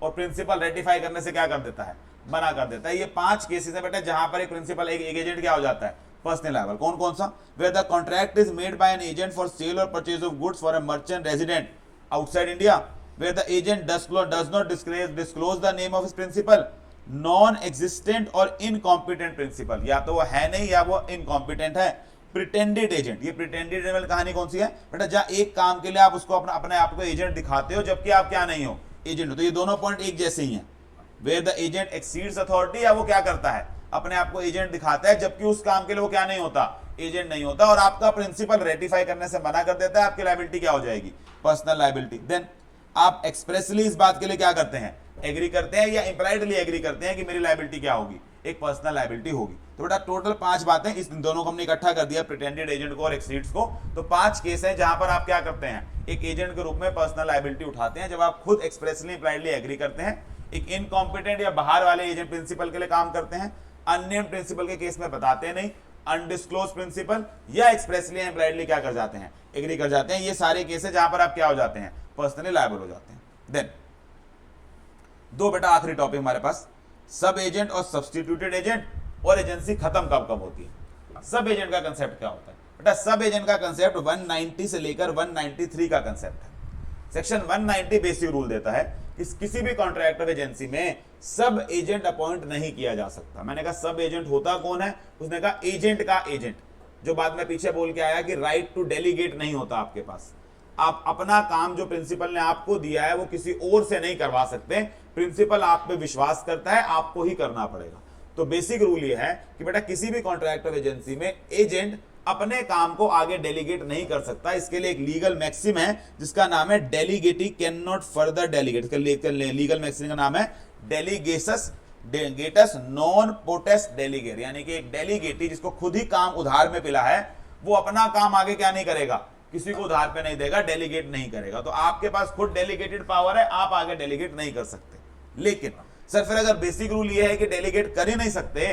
Speaker 1: और प्रिंसिपल रेटिफाई करने से क्या कर देता है, मना कर देता है। ये 5 केसेस है बेटा जहां पर एक प्रिंसिपल एक एजेंट क्या हो जाता है, पर्सनल लायबल। कौन कौन सा, where the contract is made by an agent for sale और purchase of goods for a merchant resident outside India, where the agent does not disclose the name of his principal, non existent और incompetent principal, या तो वो है नहीं या वो incompetent है। प्रिटेंडेड एजेंट, ये प्रिटेंडेड एजेंट कहानी कौन सी है बेटा, जहां एक काम के लिए आप उसको अपने आप को एजेंट दिखाते हो जबकि आप क्या नहीं हो, एजेंट हो। तो ये दोनों पॉइंट एक जैसे ही हैं। Where the agent exceeds authority, या वो क्या करता है, अपने आप को एजेंट दिखाता है जबकि उस काम के लिए वो क्या नहीं होता, एजेंट नहीं होता, और आपका प्रिंसिपल रेटिफाई करने से मना कर देता है, आपकी लायबिलिटी क्या हो जाएगी, पर्सनल लायबिलिटी। देन आप एक्सप्रेसली इस बात के लिए क्या करते हैं, एग्री करते हैं या इंप्लाइडली एग्री करते हैं कि मेरी लायबिलिटी क्या होगी, एक पर्सनल लायबिलिटी होगी। तो बेटा टोटल 5 बातें, इस दोनों को हमने इकट्ठा कर दिया, प्रिटेंडेड एजेंट को और एक्सीड्स को। तो 5 केस हैं जहां पर आप क्या करते हैं, एक एजेंट के रूप में पर्सनल लायबिलिटी उठाते हैं, जब आप खुद एक्सप्रेसली इंप्लाइडली एग्री करते हैं। एक इनकॉम्पिटेंट या बाहर वाले एजेंट प्रिंसिपल के लिए काम करते हैं, अननेम्ड प्रिंसिपल के केस में बताते नहीं, अनडिस्क्लोज प्रिंसिपल या एक्सप्रेसली इंप्लाइडली क्या कर जाते हैं, एग्री कर जाते हैं। ये सारे केस है जहां पर आप क्या हो जाते हैं, पर्सनली लायबल हो जाते हैं। देन दो बेटा आखिरी टॉपिक हमारे पास, सब एजेंट और सब्सटीट्यूटेड एजेंट, और एजेंसी खत्म कब कब होती है। सब एजेंट का कंसेप्ट क्या होता है बेटा, सब एजेंट का कंसेप्ट 190 से लेकर 193 का कंसेप्ट है। सेक्शन 190 बेसिक रूल देता है कि किसी भी कॉन्ट्रैक्ट ऑफ एजेंसी में सब एजेंट अपॉइंट नहीं किया जा सकता। मैंने कहा सब एजेंट होता कौन है, उसने कहा एजेंट का एजेंट, जो बाद में पीछे बोल के आया कि राइट टू डेलीगेट नहीं होता आपके पास। आप अपना काम जो प्रिंसिपल ने आपको दिया है वो किसी और से नहीं करवा सकते, प्रिंसिपल आप पे विश्वास करता है, आपको ही करना पड़ेगा। तो बेसिक रूल ये है कि बेटा किसी भी कॉन्ट्रैक्ट ऑफ एजेंसी में एजेंट अपने काम को आगे डेलीगेट नहीं कर सकता। इसके लिए एक लीगल मैक्सिम है जिसका नाम है delegatee can not further delegate. Legal maxim का नाम है डेलीगेसस डेलीगेटस नॉन पोटेस डेलीगेट, यानी कि एक डेलीगेटी जिसको खुद ही काम उधार में पिला है, वो अपना काम आगे क्या नहीं करेगा, किसी को उधार पे नहीं देगा, डेलीगेट नहीं करेगा। तो आपके पास खुद डेलीगेटेड पावर है, आप आगे डेलीगेट नहीं कर सकते। लेकिन सर फिर अगर बेसिक रूल ये है कि डेलीगेट कर ही नहीं सकते,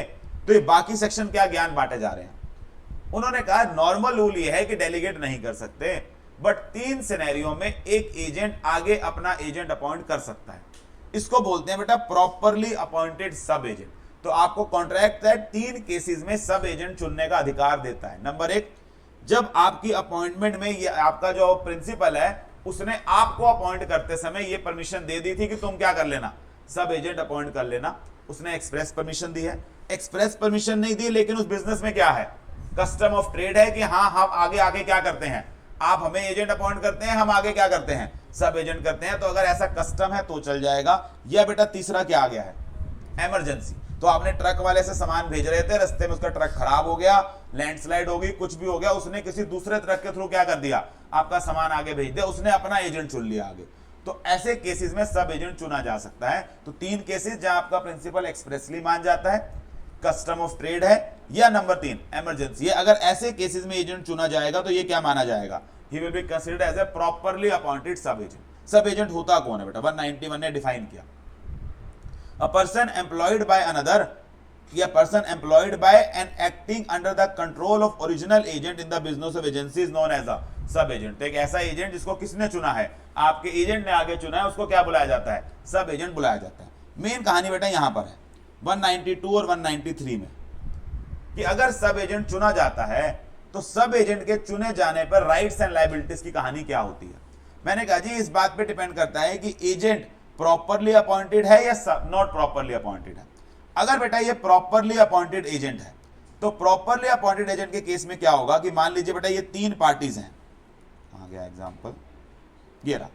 Speaker 1: तो ये बाकी सेक्शन क्या ज्ञान बांटे जा रहे हैं। उन्होंने कहा नॉर्मल रूल ये है कि डेलीगेट नहीं कर सकते, बट 3 सिनेरियो में एक एजेंट आगे अपना एजेंट अपॉइंट कर सकता है। इसको बोलते हैं बेटा प्रॉपरली अपॉइंटेड सब एजेंट। तो आपको कॉन्ट्रैक्ट है 3 केसेस में सब एजेंट चुनने का अधिकार देता है। नंबर 1, जब आपकी अपॉइंटमेंट में ये आपका जो प्रिंसिपल है उसने आपको अपॉइंट करते समय ये परमिशन दे दी थी कि तुम क्या कर लेना, सब एजेंट अपॉइंट कर लेना। उसने एक्सप्रेस परमिशन दी है। एक्सप्रेस परमिशन नहीं दी, लेकिन उस बिजनेस में क्या है, कस्टम ऑफ ट्रेड है कि हाँ हम आगे क्या करते हैं, आप हमें एजेंट अपॉइंट करते हैं, हम आगे क्या करते हैं, सब एजेंट करते हैं। तो अगर ऐसा कस्टम है तो चल जाएगा। या बेटा तीसरा क्या आ गया है, इमरजेंसी। तो आपने ट्रक वाले से सामान भेज रहे थे, रास्ते में उसका ट्रक खराब हो गया, लैंडस्लाइड हो गई, कुछ भी हो गया, उसने किसी दूसरे ट्रक के थ्रू क्या कर दिया, आपका सामान आगे भेज दिया, उसने अपना एजेंट चुन लिया आगे। तो ऐसे केसेस में सब एजेंट चुना जा सकता है। तो 3 केसेस जहां आपका प्रिंसिपल एक्सप्रेसली मान जाता है, कस्टम ऑफ ट्रेड है, या नंबर 3 इमरजेंसी है। अगर ऐसे केसेस में एजेंट चुना जाएगा तो ये क्या माना जाएगा, he will be considered as a properly appointed sub agent. Sub agent होता कौन है बेटा, 191 ने डिफाइन किया, a person employed by another या person employed by and acting under the control of original agent in the business of agency is known as a sub agent. तो एक ऐसा एजेंट जिसको किसने चुना है, आपके एजेंट ने आगे चुना है, उसको क्या बुलाया जाता है, सब एजेंट बुलाया जाता है। मेन कहानी बेटा यहां पर है 192 और 193 में, कि अगर सब एजेंट चुना जाता है तो सब एजेंट के चुने जाने पर राइट्स एंड लायबिलिटीज की कहानी क्या होती है। मैंने कहा जी इस बात पे डिपेंड करता है कि एजेंट प्रॉपरली अपॉइंटेड है या नॉट प्रॉपरली अपॉइंटेड है। अगर बेटा ये प्रॉपरली अपॉइंटेड एजेंट है तो प्रॉपरली अपॉइंटेड एजेंट के केस में क्या होगा कि मान लीजिए बेटा ये 3 पार्टीज हैं, कहां गया एग्जांपल, ये रहा,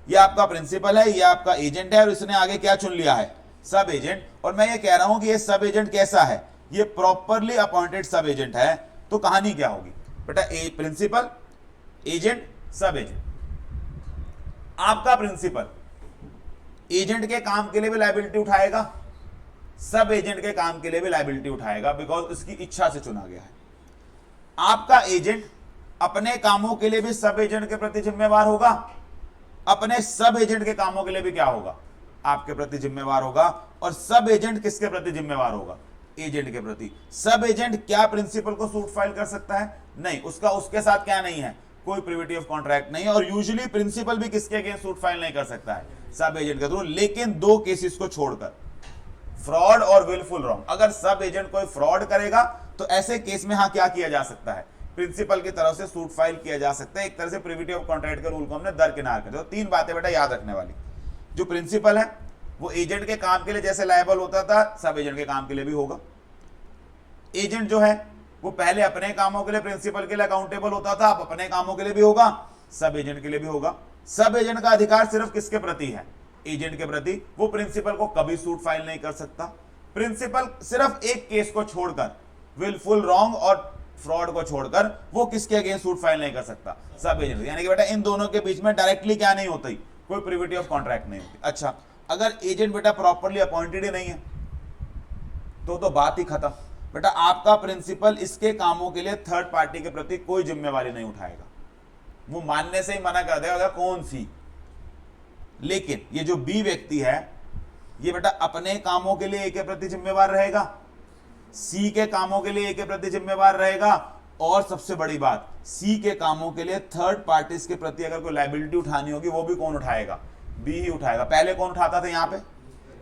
Speaker 1: ये आपका प्रिंसिपल है, ये आपका एजेंट है, और इसने आगे क्या चुन लिया है, सब एजेंट। और मैं ये कह रहा हूं कि ये सब एजेंट कैसा है, ये प्रॉपरली अपॉइंटेड सब एजेंट है। तो कहानी क्या होगी बेटा, प्रिंसिपल, एजेंट, सब एजेंट। आपका प्रिंसिपल एजेंट के काम के लिए भी लायबिलिटी उठाएगा, सब एजेंट के काम के लिए भी लायबिलिटी उठाएगा, बिकॉज उसकी इच्छा से चुना गया है। आपका एजेंट अपने कामों के लिए भी सब एजेंट के प्रति जिम्मेवार होगा, अपने सब एजेंट के कामों के लिए भी क्या होगा, आपके प्रति जिम्मेवार होगा। और सब एजेंट किसके प्रति जिम्मेवार होगा, एजेंट के प्रति। सब एजेंट क्या प्रिंसिपल को सूट फाइल कर सकता है, नहीं, उसके साथ क्या नहीं है, कोई प्रिविटी ऑफ कॉन्ट्रैक्ट नहीं है। और यूजुअली प्रिंसिपल भी किसके अगेंस्ट सूट फाइल नहीं कर सकता है, सब एजेंट के थ्रू। लेकिन 2 केसेस को छोड़कर, फ्रॉड और विलफुल रॉन्ग, अगर सब एजेंट कोई फ्रॉड करेगा तो ऐसे केस में हाँ क्या किया जा सकता है, प्रिंसिपल की तरफ से सूट फाइल किया जा सकता है। एक तरह से प्रिविटी ऑफ कॉन्ट्रैक्ट के रूल को हमने दरकिनार कर दिया। तो 3 बातें बेटा याद रखने वाली, जो प्रिंसिपल है वो एजेंट के काम के लिए जैसे लायबल होता था, सब एजेंट के काम के लिए भी होगा। एजेंट जो है वो पहले अपने कामों के लिए प्रिंसिपल के लिए अकाउंटेबल होता था, अब अपने कामों के लिए भी होगा, सब एजेंट के लिए भी होगा। सब एजेंट का अधिकार सिर्फ किसके प्रति है, एजेंट के प्रति। वो प्रिंसिपल को कभी सूट फाइल नहीं कर सकता। प्रिंसिपल सिर्फ एक केस को छोड़कर, विलफुल रॉन्ग और फ्रॉड को छोड़कर, वो किसके अगेंस्ट सूट फाइल नहीं कर सकता, सब एजेंट। यानी कि बेटा इन दोनों के बीच में डायरेक्टली क्या नहीं होती, कोई प्रिविटी ऑफ कॉन्ट्रैक्ट नहीं होती। अच्छा, अगर एजेंट बेटा प्रॉपरली अपॉइंटेड ही नहीं है तो बात ही खत्म। बेटा आपका प्रिंसिपल इसके कामों के लिए थर्ड पार्टी के प्रति कोई जिम्मेवारी नहीं उठाएगा, वो मानने से ही मना कर देगा कौन सी। लेकिन ये जो बी व्यक्ति है ये बेटा अपने कामों के लिए ए के प्रति जिम्मेवार रहेगा, सी के कामों के लिए ए के प्रति जिम्मेवार रहेगा, और सबसे बड़ी बात सी के कामों के लिए थर्ड पार्टीज के प्रति अगर कोई लायबिलिटी उठानी होगी वो भी कौन उठाएगा, बी ही उठाएगा। पहले कौन उठाता था यहाँ पे,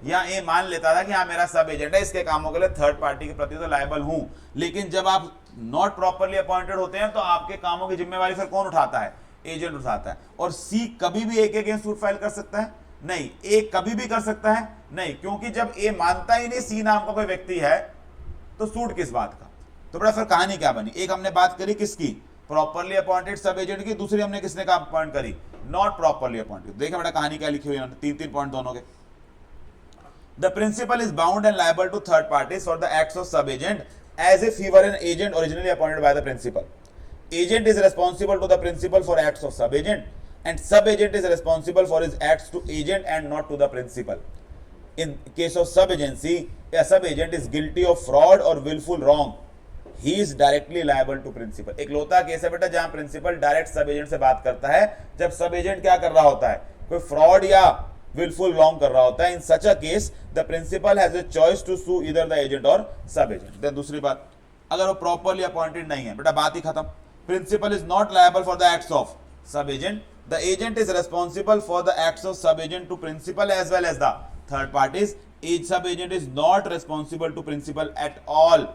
Speaker 1: यहाँ ए मान लेता था कि हाँ मेरा सब एजेंट है, इसके कामों के लिए थर्ड पार्टी के प्रति तो लायबल हूं। लेकिन जब आप नॉट प्रॉपरली अपॉइंटेड होते हैं तो आपके कामों की जिम्मेवारी फिर कौन उठाता है, एजेंट उठाता है। और सी कभी भी ए के अगेंस्ट सूट फाइल कर सकता है नहीं, ए कभी भी कर सकता है नहीं, क्योंकि जब ए मानता ही नहीं सी नाम का कोई व्यक्ति है तो सूट किस बात का। तो बड़ा फिर कहानी क्या बनी, एक हमने बात करी किसकी, प्रॉपरली अपॉइंटेड सब एजेंट की, दूसरी हमने किसने का अपॉइंट करी, नॉट प्रॉपरली अपॉइंटेड। देखिए बेटा कहानी क्या लिखी हुई है, तीन पॉइंट दोनों के। The principal is bound and liable to third parties for the acts of sub-agent as if he were an agent originally appointed by the principal. Agent is responsible to the principal for acts of sub-agent and sub-agent is responsible for his acts to agent and not to the principal. In case of sub-agency, a sub-agent is guilty of fraud or willful wrong. He is directly liable to principal. एक लोता case है बेटा जहां principal direct सब agent से बात करता है, जब सब एजेंट क्या कर रहा होता है, कोई फ्रॉड या willful wrong कर रहा होता है। In such a case the principal has a choice to sue either the agent और सब एजेंट। देन दूसरी बात, अगर वो प्रॉपरली अपॉइंटेड नहीं है बेटा बात ही खत्म। Principal is not liable for the acts of sub agent, the agent is responsible for the acts of sub agent to principal as well as the third parties. As sub agent is not responsible to principal at all,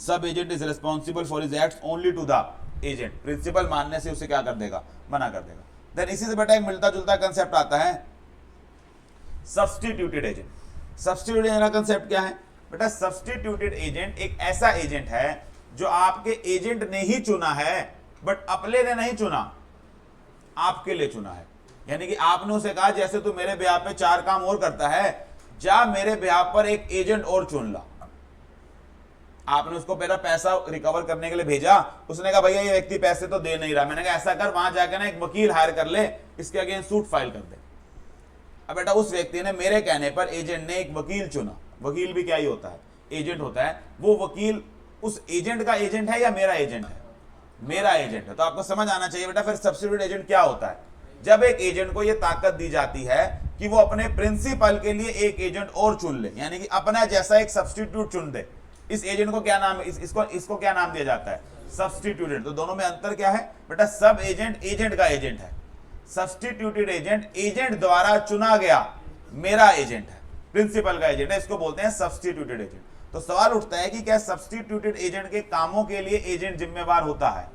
Speaker 1: sub agent is responsible for his acts only to the agent. Principal मानने से उसे क्या कर देगा, मना कर देगा। Then इसी से बेटा एक मिलता जुलता कंसेप्ट आता है सब्स्टिट्यूटेड एजेंट। सब्स्टिट्यूटेड एजेंट का कंसेप्ट क्या है बेटा, सब्स्टिट्यूटेड एजेंट एक ऐसा एजेंट है जो आपके एजेंट ने ही चुना है बट अपने ने नहीं चुना, आपके लिए चुना है। यानी कि आपने उसे कहा जैसे तू मेरे ब्याह पे 4 काम और करता है, जा मेरे ब्याह पर एक एजेंट और चुन ला। आपने उसको मेरा पैसा रिकवर करने के लिए भेजा, उसने कहा भैया ये व्यक्ति पैसे तो दे नहीं रहा। मैंने कहा ऐसा कर, वहां जाकर ना एक वकील हायर कर ले, इसके अगेंस्ट सूट फाइल कर दे। अब बेटा उस व्यक्ति ने मेरे कहने पर एजेंट ने एक वकील चुना, वकील भी क्या ही होता है, एजेंट होता है। वो वकील उस एजेंट का एजेंट है या मेरा एजेंट है, मेरा एजेंट है। तो आपको समझ आना चाहिए बेटा फिर सब्स्टिट्यूट एजेंट क्या होता है। जब एक एजेंट को यह ताकत दी जाती है कि वो अपने प्रिंसिपल के लिए एक एजेंट और चुन ले, यानी कि अपना जैसा एक सब्स्टिट्यूट चुन दे। इस एजेंट को क्या नाम, इसको क्या नाम दिया जाता है, सब्स्टिट्यूटेड। तो दोनों में अंतर क्या है बेटा, सब एजेंट एजेंट का एजेंट है, सब्स्टिट्यूटेड एजेंट एजेंट द्वारा चुना गया मेरा एजेंट है, प्रिंसिपल का एजेंट है, इसको बोलते हैं सब्स्टिट्यूटेड एजेंट। तो सवाल उठता है कि क्या सब्स्टिट्यूटेड एजेंट के कामों के लिए एजेंट जिम्मेवार होता है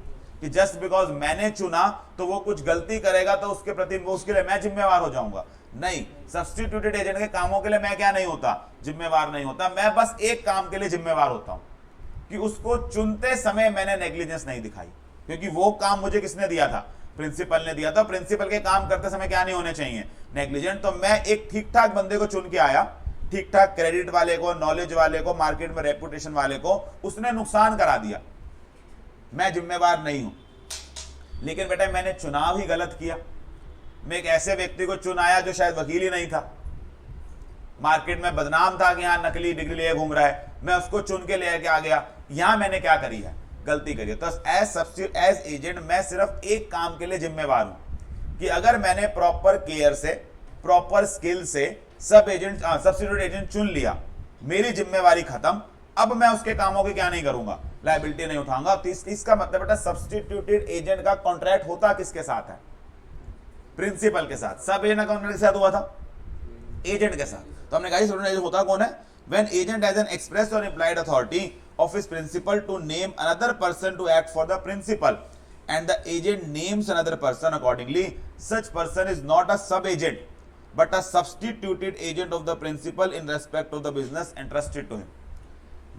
Speaker 1: कि जस्ट बिकॉज मैंने चुना तो वो कुछ गलती करेगा तो उसके प्रति उसके लिए मैं जिम्मेवार हो जाऊंगा? नहीं, सब्स्टिट्यूटेड एजेंट के कामों के लिए मैं क्या नहीं होता, जिम्मेवार नहीं होता। मैं बस एक काम के लिए जिम्मेवार होता हूं कि उसको चुनते समय मैंने नेग्लिजेंस नहीं दिखाई, क्योंकि वो काम मुझे किसने दिया था, प्रिंसिपल ने दिया था। प्रिंसिपल के काम करते समय क्या नहीं होने चाहिए, नेग्लिजेंट। तो मैं एक ठीक ठाक बंदे को चुन के आया, ठीक ठाक क्रेडिट वाले को, नॉलेज वाले को, मार्केट में रेपुटेशन वाले को, उसने नुकसान करा दिया, मैं जिम्मेवार नहीं हूं। लेकिन बेटा मैंने चुनाव ही गलत किया, मैं एक ऐसे व्यक्ति को चुनाया जो शायद वकील ही नहीं था, मार्केट में बदनाम था कि यहां नकली डिग्री लिए घूम रहा है, मैं उसको चुन के लेके आ गया। यहां मैंने क्या करी है, गलती करी है। तो एज एजेंट मैं सिर्फ एक काम के लिए जिम्मेवार हूं कि अगर मैंने प्रॉपर केयर से, प्रॉपर स्किल से सब्स्टिट्यूट एजेंट चुन लिया, मेरी जिम्मेवारी खत्म। अब मैं उसके कामों की क्या नहीं करूंगा, लायबिलिटी नहीं उठाऊंगा। तो इसका मतलब बेटा सब्स्टिट्यूटेड एजेंट का कॉन्ट्रैक्ट होता किसके साथ है, प्रिंसिपल के साथ। सब एजेंट का कॉन्ट्रैक्ट के साथ हुआ था, एजेंट के साथ। तो हमने कहा सब्स्टिट्यूटेड एजेंट होता कौन है, when agent has an express और implied authority of his principal to name another person to act for the principal and the agent names another person accordingly, such person is not a sub agent but a substituted agent of the principal in respect of the business entrusted to him.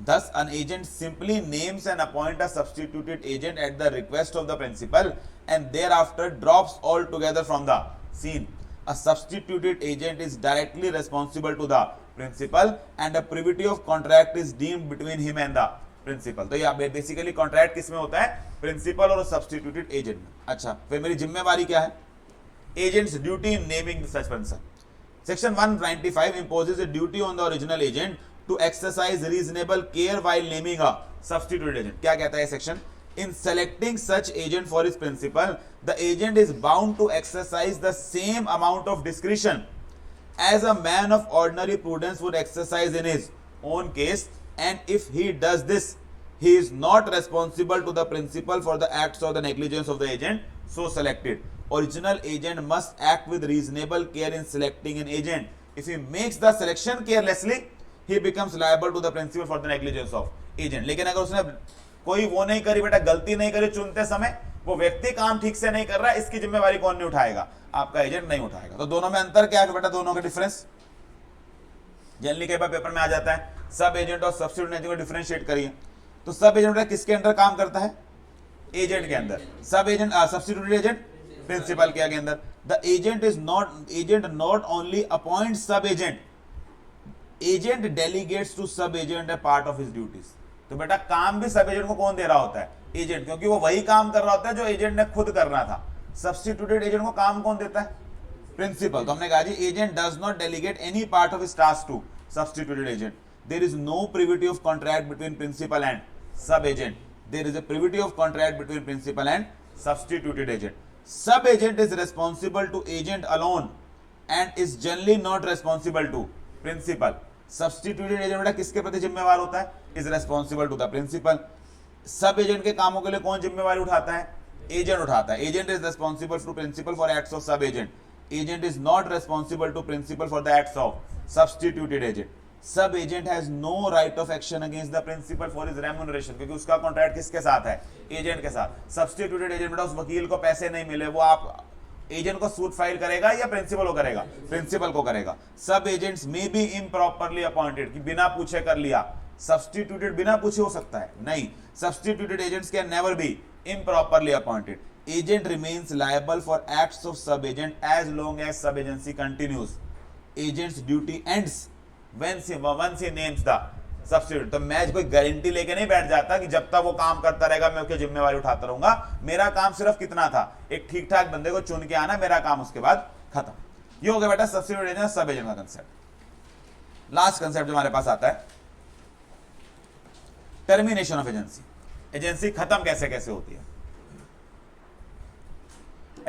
Speaker 1: Thus an agent simply names and appoints a substituted agent at the request of the principal and thereafter drops altogether from the scene. A substituted agent is directly responsible to the principal and a privity of contract is deemed between him and the principal. तो ये basically contract किसमें होता है, principal और substituted agent में। अच्छा, फिर मेरी जिम्मेवारी क्या है, agents duty in naming such person. Section 195 imposes a duty on the original agent to exercise reasonable care while naming a substituted agent. क्या कहता है section? In selecting such agent for his principal, the agent is bound to exercise the same amount of discretion as a man of ordinary prudence would exercise in his own case, and if he does this, he is not responsible to the principal for the acts or the negligence of the agent so selected. Original agent must act with reasonable care in selecting an agent. If he makes the selection carelessly, he becomes liable to the principal for the negligence of agent. लेकिन अगर उसने कोई वो नहीं करी बेटा, गलती नहीं करी चुनते समय, वो व्यक्ति काम ठीक से नहीं कर रहा है, इसकी जिम्मेवारी कौन नहीं उठाएगा? आपका एजेंट नहीं उठाएगा। तो दोनों में अंतर क्या है बेटा? दोनों का डिफरेंस जनरली कई बार पेपर में आ जाता है, सब एजेंट और सब्स्टिट्यूट एजेंट को डिफरेंशिएट करिए। तो सब एजेंट किसके अंदर काम करता है? एजेंट के अंदर। सब एजेंट सब्स्टिट्यूट एजेंट प्रिंसिपल के अंदर। The agent not only appoint sub agent, agent delegates to sub agent a part of his duties. तो बेटा काम भी सब एजेंट को कौन दे रहा होता है? एजेंट, क्योंकि वो वही काम कर रहा होता है जो एजेंट ने खुद करना था। सब्स्टिट्यूटेड एजेंट को काम कौन देता है? प्रिंसिपल। तो हमने कहा जी agent does not delegate any part of his task to substituted agent. There is no privity of contract between principal and sub agent. There is a privity of contract between principal and substituted agent. Sub agent is responsible to agent alone and is generally not responsible to principal. Substituted agent बेटा किसके प्रति जिम्मेवार होता है? Is responsible to the principal. सब agent के कामों के लिए कौन जिम्मेवारी उठाता है? एजेंट उठाता है। Agent is responsible to principal for acts of sub agent. Agent is not responsible to principal for the acts of substituted agent. Sub agent has no right of action against the principal for his remuneration, क्योंकि उसका contract किसके साथ है? Agent के साथ। Substituted agent बेटा उस वकील को पैसे नहीं मिले, वो आप एजेंट को सूट फाइल करेगा या प्रिंसिपल को करेगा? प्रिंसिपल को करेगा। सब agents may be improperly appointed, कि बिना पूछे कर लिया। सब्स्टिट्यूटेड बिना पूछे हो सकता है? नहीं। Substituted agents can never be improperly appointed. Agent remains liable for acts of sub agent as long as सब agency continues. Agents duty ends once he names the substitute। तो मैं कोई गारंटी लेके नहीं बैठ जाता कि जब तक वो काम करता रहेगा मैं उसकी जिम्मेवारी उठाता रहूंगा। मेरा काम सिर्फ कितना था? एक ठीक ठाक बंदे को चुन के आना, मेरा काम उसके बाद खत्म। ये हो गया बेटा सब्स्टिट्यूट एजेंट सब एजेंट का कंसेप्ट। लास्ट कंसेप्ट जो हमारे पास आता है, टर्मिनेशन ऑफ एजेंसी। एजेंसी खत्म कैसे कैसे होती है?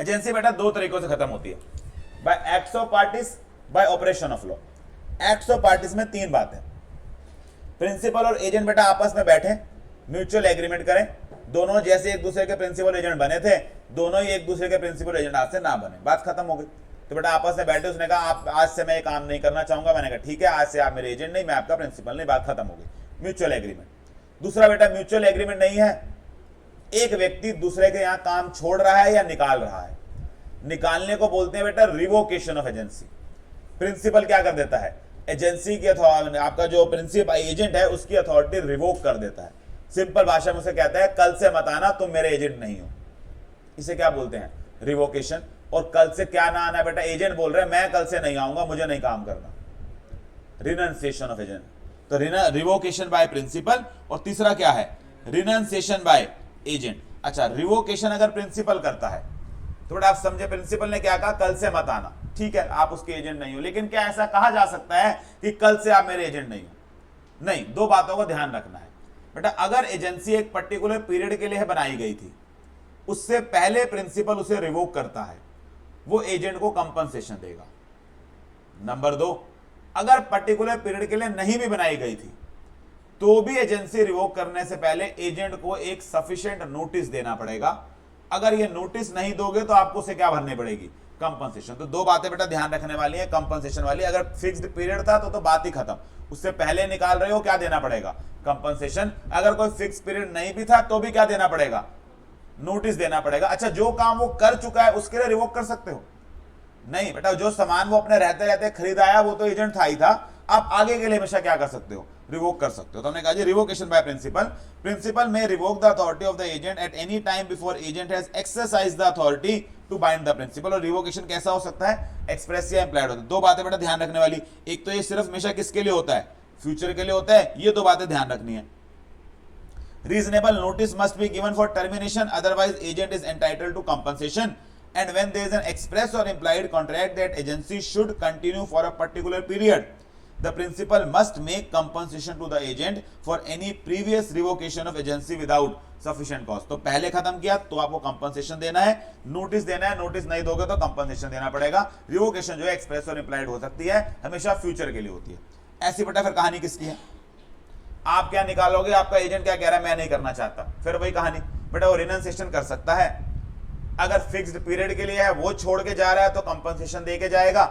Speaker 1: एजेंसी बेटा दो तरीकों से खत्म होती है, by acts of parties, by operation of law. Acts of parties में तीन बातें। प्रिंसिपल और एजेंट बेटा आपस में बैठे म्यूचुअल एग्रीमेंट करें, दोनों जैसे एक दूसरे के प्रिंसिपल एजेंट बने थे, दोनों ही एक दूसरे के प्रिंसिपल एजेंट आज से ना बने, बात खत्म हो गई। तो बेटा आपस में बैठे, उसने कहा आप आज से मैं ये काम नहीं करना चाहूंगा, मैंने कहा ठीक है आज से आप मेरे एजेंट नहीं, मैं आपका प्रिंसिपल नहीं, बात खत्म हो गई। Mutual agreement. दूसरा बेटा म्यूचुअल एग्रीमेंट नहीं है, एक व्यक्ति दूसरे के यहाँ काम छोड़ रहा है या निकाल रहा है। निकालने को बोलते हैं बेटा रिवोकेशन ऑफ एजेंसी। प्रिंसिपल क्या कर देता है? एजेंसी की अथॉरिटी, आपका जो प्रिंसिपल एजेंट है उसकी अथॉरिटी रिवोक कर देता है। सिंपल भाषा में उसे कहता है कल से मत आना, तुम मेरे एजेंट नहीं हो। इसे क्या बोलते हैं? रिवोकेशन। और कल से क्या ना आना बेटा? एजेंट बोल रहे हैं मैं कल से नहीं आऊंगा, मुझे नहीं काम करना। Renunciation of agent. तो रिवोकेशन बाय प्रिंसिपल, और तीसरा क्या है? Renunciation by agent. अच्छा, रिवोकेशन अगर प्रिंसिपल करता है तो बेटा आप समझे प्रिंसिपल ने क्या कहा? कल से मत आना। ठीक है आप उसके एजेंट नहीं हो, लेकिन क्या ऐसा कहा जा सकता है कि कल से आप मेरे एजेंट नहीं हो? नहीं। दो बातों का ध्यान रखना है बेटा। अगर एजेंसी एक पर्टिकुलर पीरियड के लिए बनाई गई थी, उससे पहले प्रिंसिपल उसे रिवोक करता है, वो एजेंट को कंपनसेशन देगा। नंबर दो, अगर पर्टिकुलर पीरियड के लिए नहीं भी बनाई गई थी तो भी एजेंसी रिवोक करने से पहले एजेंट को एक सफिशिएंट नोटिस देना पड़ेगा। अगर ये नोटिस नहीं दोगे तो आपको उसे क्या भरनी पड़ेगी? कंपनसेशन। तो दो बातें बेटा ध्यान रखने वाली है कंपनसेशन वाली। अगर फिक्स्ड पीरियड था तो बात ही खत्म, उससे पहले निकाल रहे हो क्या देना पड़ेगा? कंपनसेशन। अगर कोई फिक्स पीरियड नहीं भी था तो भी क्या देना पड़ेगा? नोटिस देना पड़ेगा। अच्छा, जो काम वो कर चुका है उसके लिए रिवोक कर सकते हो? नहीं बेटा, जो सामान वो अपने रहते रहते खरीद आया वो तो एजेंट था ही था, आप आगे के लिए हमेशा क्या कर सकते हो? रिवोक कर सकते हो। तो हमने कहा जी revocation by principal. Principal may revoke the authority of the agent at any time before agent has exercise the authority to bind the principal. और रिवोकेशन कैसा हो सकता है? एक्सप्रेस या इम्प्लाइड होता है। दो बातें बेटा ध्यान रखने वाली, एक तो ये सिर्फ हमेशा किसके लिए होता है? फ्यूचर के लिए होता है। ये दो बातें ध्यान रखनी है। Reasonable notice must be given for termination, otherwise agent is entitled to compensation and when there is an express or implied contract that agency should continue for a particular period, the principal must make compensation to the agent for any previous revocation of agency without sufficient cause. तो पहले खत्म किया तो आपको compensation देना है, notice देना है, नोटिस नहीं दोगे तो कंपनसेशन देना पड़ेगा. रिवोकेशन जो है एक्सप्रेस और इंप्लाइड हो सकती है, हमेशा फ्यूचर के लिए होती है. ऐसी बेटा फिर कहानी किसकी है? आप क्या निकालोगे? आपका एजेंट क्या कह रहा है, मैं नहीं करना चाहता, फिर वही कहानी बेटा. वो रिनंसिएशन कर सकता है, अगर फिक्स्ड पीरियड के लिए है वो छोड़ के जा रहा है तो कंपनसेशन दे के जाएगा,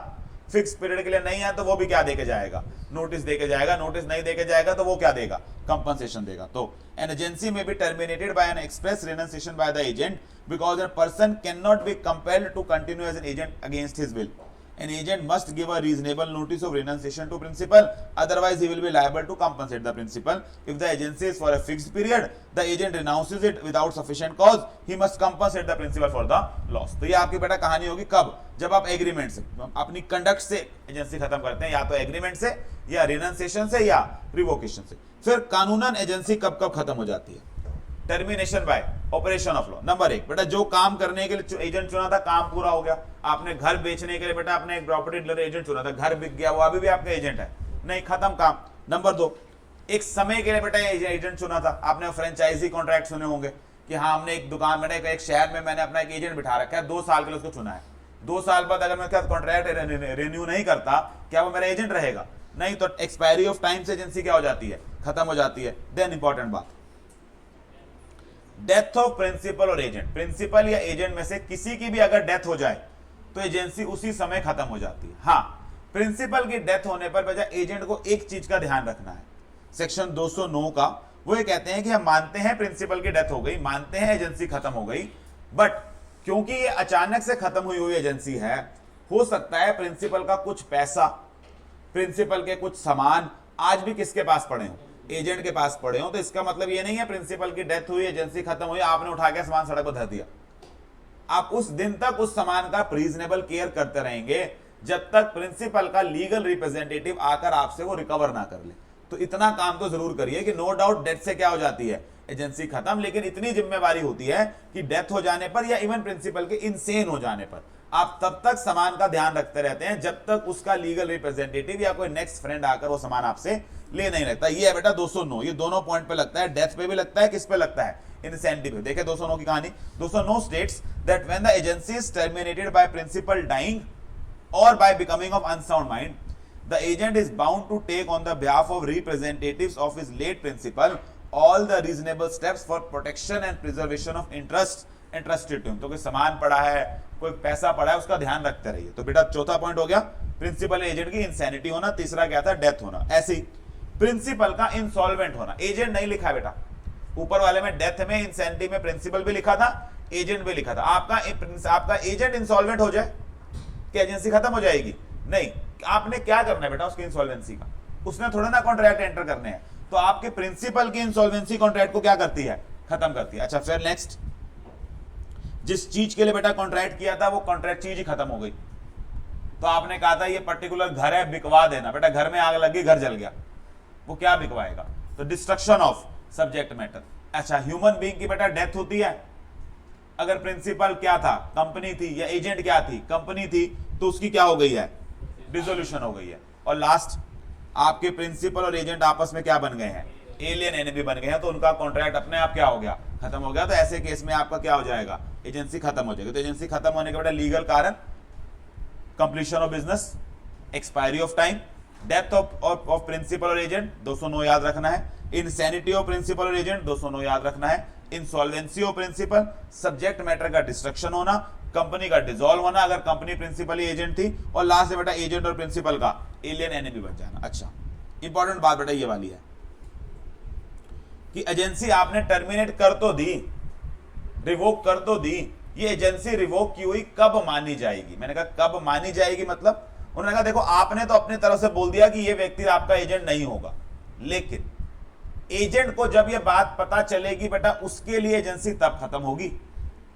Speaker 1: फिक्स पीरियड के लिए नहीं है तो वो भी क्या देके जाएगा? नोटिस देके जाएगा. नोटिस नहीं देके जाएगा तो वो क्या देगा? कंपनसेशन देगा. तो an agency may be terminated by an express renunciation by the agent because a person can not be compelled to continue as an agent against his will. An agent must give a reasonable notice of renunciation to principal, otherwise he will be liable to compensate the principal. If the agency is for a fixed period, the agent renounces it without sufficient cause, he must compensate the principal for the loss. तो ये आपकी बेटा कहानी होगी कब? जब आप agreement से, अपनी कंडक्ट से एजेंसी खत्म करते हैं, या तो एग्रीमेंट से या रिनंसिएशन से या रिवोकेशन से. फिर कानूनन एजेंसी कब कब खत्म हो जाती है? Termination bye operation of law. Number 1 बेटा, जो काम करने के लिए एजेंट चुना था काम पूरा हो गया. आपने घर बेचने के लिए बेटा आपने एक प्रॉपर्टी डीलर एजेंट चुना था, घर बिक गया, वो अभी भी आपका एजेंट है, नहीं, खत्म काम. नंबर 2, एक समय के लिए बेटा एजेंट चुना था. आपने फ्रेंचाइजी कॉन्ट्रैक्ट सुने होंगे कि हाँ हमने एक दुकान में एक शहर में मैंने अपना एक एजेंट बिठा रखा है, 2 साल के लिए उसको चुना है. 2 साल बाद अगर मैं क्या कॉन्ट्रैक्ट रिन्यू नहीं करता, क्या वो मेरा एजेंट रहेगा? नहीं. तो एक्सपायरी ऑफ टाइम से एजेंसी क्या हो जाती है? खत्म हो जाती है. देन इंपॉर्टेंट बात, डेथ ऑफ प्रिंसिपल और एजेंट. प्रिंसिपल या एजेंट में से किसी की भी अगर डेथ हो जाए तो एजेंसी उसी समय खत्म हो जाती है. हाँ, प्रिंसिपल की डेथ होने पर बेटा एजेंट को एक चीज का ध्यान रखना है, सेक्शन 209 का. वो ये कहते हैं कि हम मानते हैं प्रिंसिपल की डेथ हो गई, मानते हैं एजेंसी खत्म हो गई, बट क्योंकि ये अचानक से खत्म हुई हुई एजेंसी है, हो सकता है प्रिंसिपल का कुछ पैसा, प्रिंसिपल के कुछ सामान आज भी किसके पास पड़े हो? एजेंट के पास पड़े हो. तो इसका मतलब ये नहीं है प्रिंसिपल की डेथ हुई, एजेंसी खत्म हुई, आपने उठा के सामान सड़क पर धर दिया. आप उस दिन तक उस सामान का रीजनेबल केयर करते रहेंगे जब तक प्रिंसिपल का लीगल रिप्रेजेंटेटिव आकर आपसे वो रिकवर ना कर ले. तो इतना काम तो जरूर करिए कि नो डाउट डेथ से क्या हो जाती है? एजेंसी खत्म. लेकिन इतनी जिम्मेवारी होती है कि डेथ हो जाने पर या इवन प्रिंसिपल के इनसेन हो जाने पर आप तब तक सामान का ध्यान रखते रहते हैं जब तक उसका लीगल रिप्रेजेंटेटिव या कोई नेक्स्ट फ्रेंड आकर वो सामान आपसे ले नहीं लगता. ये है बेटा 209. ये दोनों पॉइंट पे लगता है, डेथ पे भी लगता है, किस पे लगता है? इंसेंटिव पे. देखे 209 की कहानी. 209 states that when the agency is terminated by principal dying और by becoming of unsound mind, the agent is bound to take on the behalf of representatives of his late principal all the reasonable steps for protection and preservation of interested to him. तो कोई सामान पड़ा है, कोई पैसा पड़ा है, उसका ध्यान रखते रहिए. तो बेटा चौथा पॉइंट हो गया प्रिंसिपल एजेंट की इंसैनिटी होना. तीसरा क्या था? डेथ होना. ऐसे ही प्रिंसिपल का इंसॉल्वेंट होना. एजेंट नहीं लिखा बेटा, ऊपर वाले में डेथ में इंसेंटिव में प्रिंसिपल भी लिखा था, एजेंट भी लिखा था. आपका एजेंट इंसॉल्वेंट हो जाए कि एजेंसी खत्म हो जाएगी? नहीं. आपने क्या करना है बेटा उसकी इंसॉल्वेंसी का? उसने थोड़ा ना कॉन्ट्रैक्ट एंटर करने हैं. तो आपके प्रिंसिपल की इंसॉल्वेंसी कॉन्ट्रैक्ट को क्या करती है? खत्म करती है. अच्छा, फिर नेक्स्ट, जिस चीज के लिए बेटा कॉन्ट्रैक्ट किया था वो कॉन्ट्रैक्ट चीज ही खत्म हो गई. तो आपने कहा था ये पर्टिकुलर घर है, बिकवा देना. बेटा घर में आग लगी, घर जल गया, वो क्या बिकवाएगा? तो डिस्ट्रक्शन ऑफ सब्जेक्ट मैटर. अच्छा, ह्यूमन बीइंग की बेटा डेथ होती है, अगर प्रिंसिपल क्या था? कंपनी थी. या एजेंट क्या थी? कंपनी थी. तो उसकी क्या हो गई है? डिसोल्यूशन हो गई है. और लास्ट, आपके प्रिंसिपल और एजेंट आपस में क्या बन गए हैं? एलियन एनिमी बन गए हैं. तो उनका कॉन्ट्रैक्ट अपने आप क्या हो गया? खत्म हो गया. तो ऐसे केस में आपका क्या हो जाएगा? एजेंसी खत्म हो जाएगी. तो एजेंसी खत्म होने के बेटा लीगल कारण, completion of business, expiry of time, death of principal और एजेंट 209 याद रखना है. इंसैनिटी ऑफ प्रिंसिपल और एजेंट 209 याद रखना है. Insolvency of principal, subject matter का डिस्ट्रक्शन होना, कंपनी का डिसॉल्व होना अगर कंपनी प्रिंसिपल ही एजेंट थी, और लास्ट में बेटा एजेंट और प्रिंसिपल का एलियन एनिमी बन जाना. अच्छा, इंपॉर्टेंट बात बेटा ये वाली है कि एजेंसी आपने टर्मिनेट कर तो दी, रिवोक कर तो दी, ये एजेंसी रिवोक की हुई कब मानी जाएगी? मैंने कहा कब मानी जाएगी मतलब, उन्होंने कहा देखो आपने तो अपनी तरफ से बोल दिया कि ये व्यक्ति आपका एजेंट नहीं होगा, लेकिन एजेंट को जब ये बात पता चलेगी बेटा उसके लिए एजेंसी तब खत्म होगी.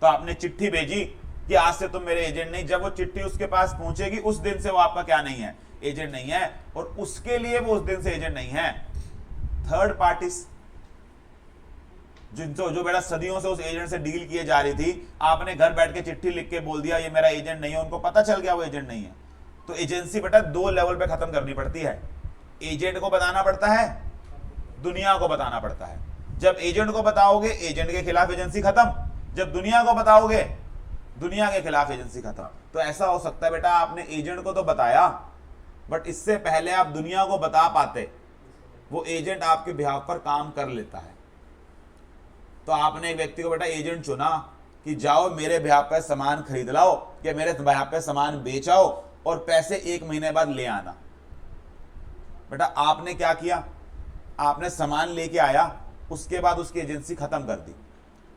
Speaker 1: तो आपने चिट्ठी भेजी कि आज से तुम मेरे एजेंट नहीं, जब वो चिट्ठी उसके पास पहुंचेगी उस दिन से वो आपका क्या नहीं है? एजेंट नहीं है. और उसके लिए वो उस दिन से एजेंट नहीं है. थर्ड पार्टीज, जिनसे जो बेटा सदियों से उस एजेंट से डील किए जा रही थी, आपने घर बैठ के चिट्ठी लिख के बोल दिया ये मेरा एजेंट नहीं है, उनको पता चल गया वो एजेंट नहीं है। तो एजेंसी बेटा दो लेवल पे खत्म करनी पड़ती है। एजेंट को बताना पड़ता है, दुनिया को बताना पड़ता है। जब एजेंट को बताओगे एजेंट के खिलाफ एजेंसी खत्म, जब दुनिया को बताओगे दुनिया के खिलाफ एजेंसी खत्म। तो ऐसा हो सकता है बेटा आपने एजेंट को तो बताया, बट इससे पहले आप दुनिया को बता पाते, वो एजेंट आपके बिहाफ पर काम कर लेता है। तो आपने एक व्यक्ति को बेटा एजेंट चुना कि जाओ मेरे बिहाफ पर सामान खरीद लाओ या मेरे बिहाफ पर सामान बेच आओ और पैसे 1 महीने बाद ले आना। बेटा आपने क्या किया, आपने सामान लेके आया, उसके बाद उसकी एजेंसी खत्म कर दी।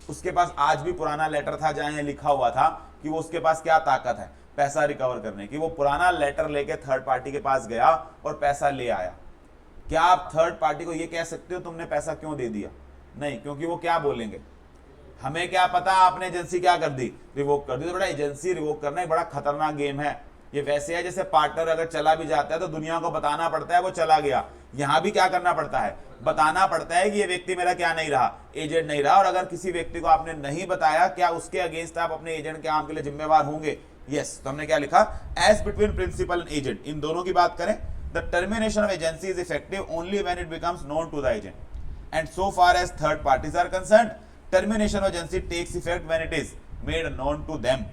Speaker 1: उसके पास आज भी पुराना लेटर था जहां लिखा हुआ था कि वो उसके पास क्या ताकत है पैसा रिकवर करने की। वो पुराना लेटर लेके थर्ड पार्टी के पास गया और पैसा ले आया। क्या आप थर्ड पार्टी को ये कह सकते हो तुमने पैसा क्यों दे दिया? नहीं, क्योंकि वो क्या बोलेंगे, हमें क्या पता आपने एजेंसी क्या कर दी, रिवोक कर दी। तो बेटा एजेंसी रिवोक करना एक बड़ा खतरनाक गेम है। ये वैसे है जैसे पार्टनर अगर चला भी जाता है तो दुनिया को बताना पड़ता है वो चला गया। यहां भी क्या करना पड़ता है, बताना पड़ता है कि ये व्यक्ति मेरा क्या नहीं रहा, एजेंट नहीं रहा। और अगर किसी व्यक्ति को आपने नहीं बताया, क्या उसके अगेंस्ट आप अपने एजेंट के काम के लिए जिम्मेवार होंगे? यस। तो हमने क्या लिखा, as between principal and agent, इन दोनों की बात करें, the termination of agency is effective only when it becomes known to the agent and so far as third parties are concerned, termination of agency takes effect when it is made known to them.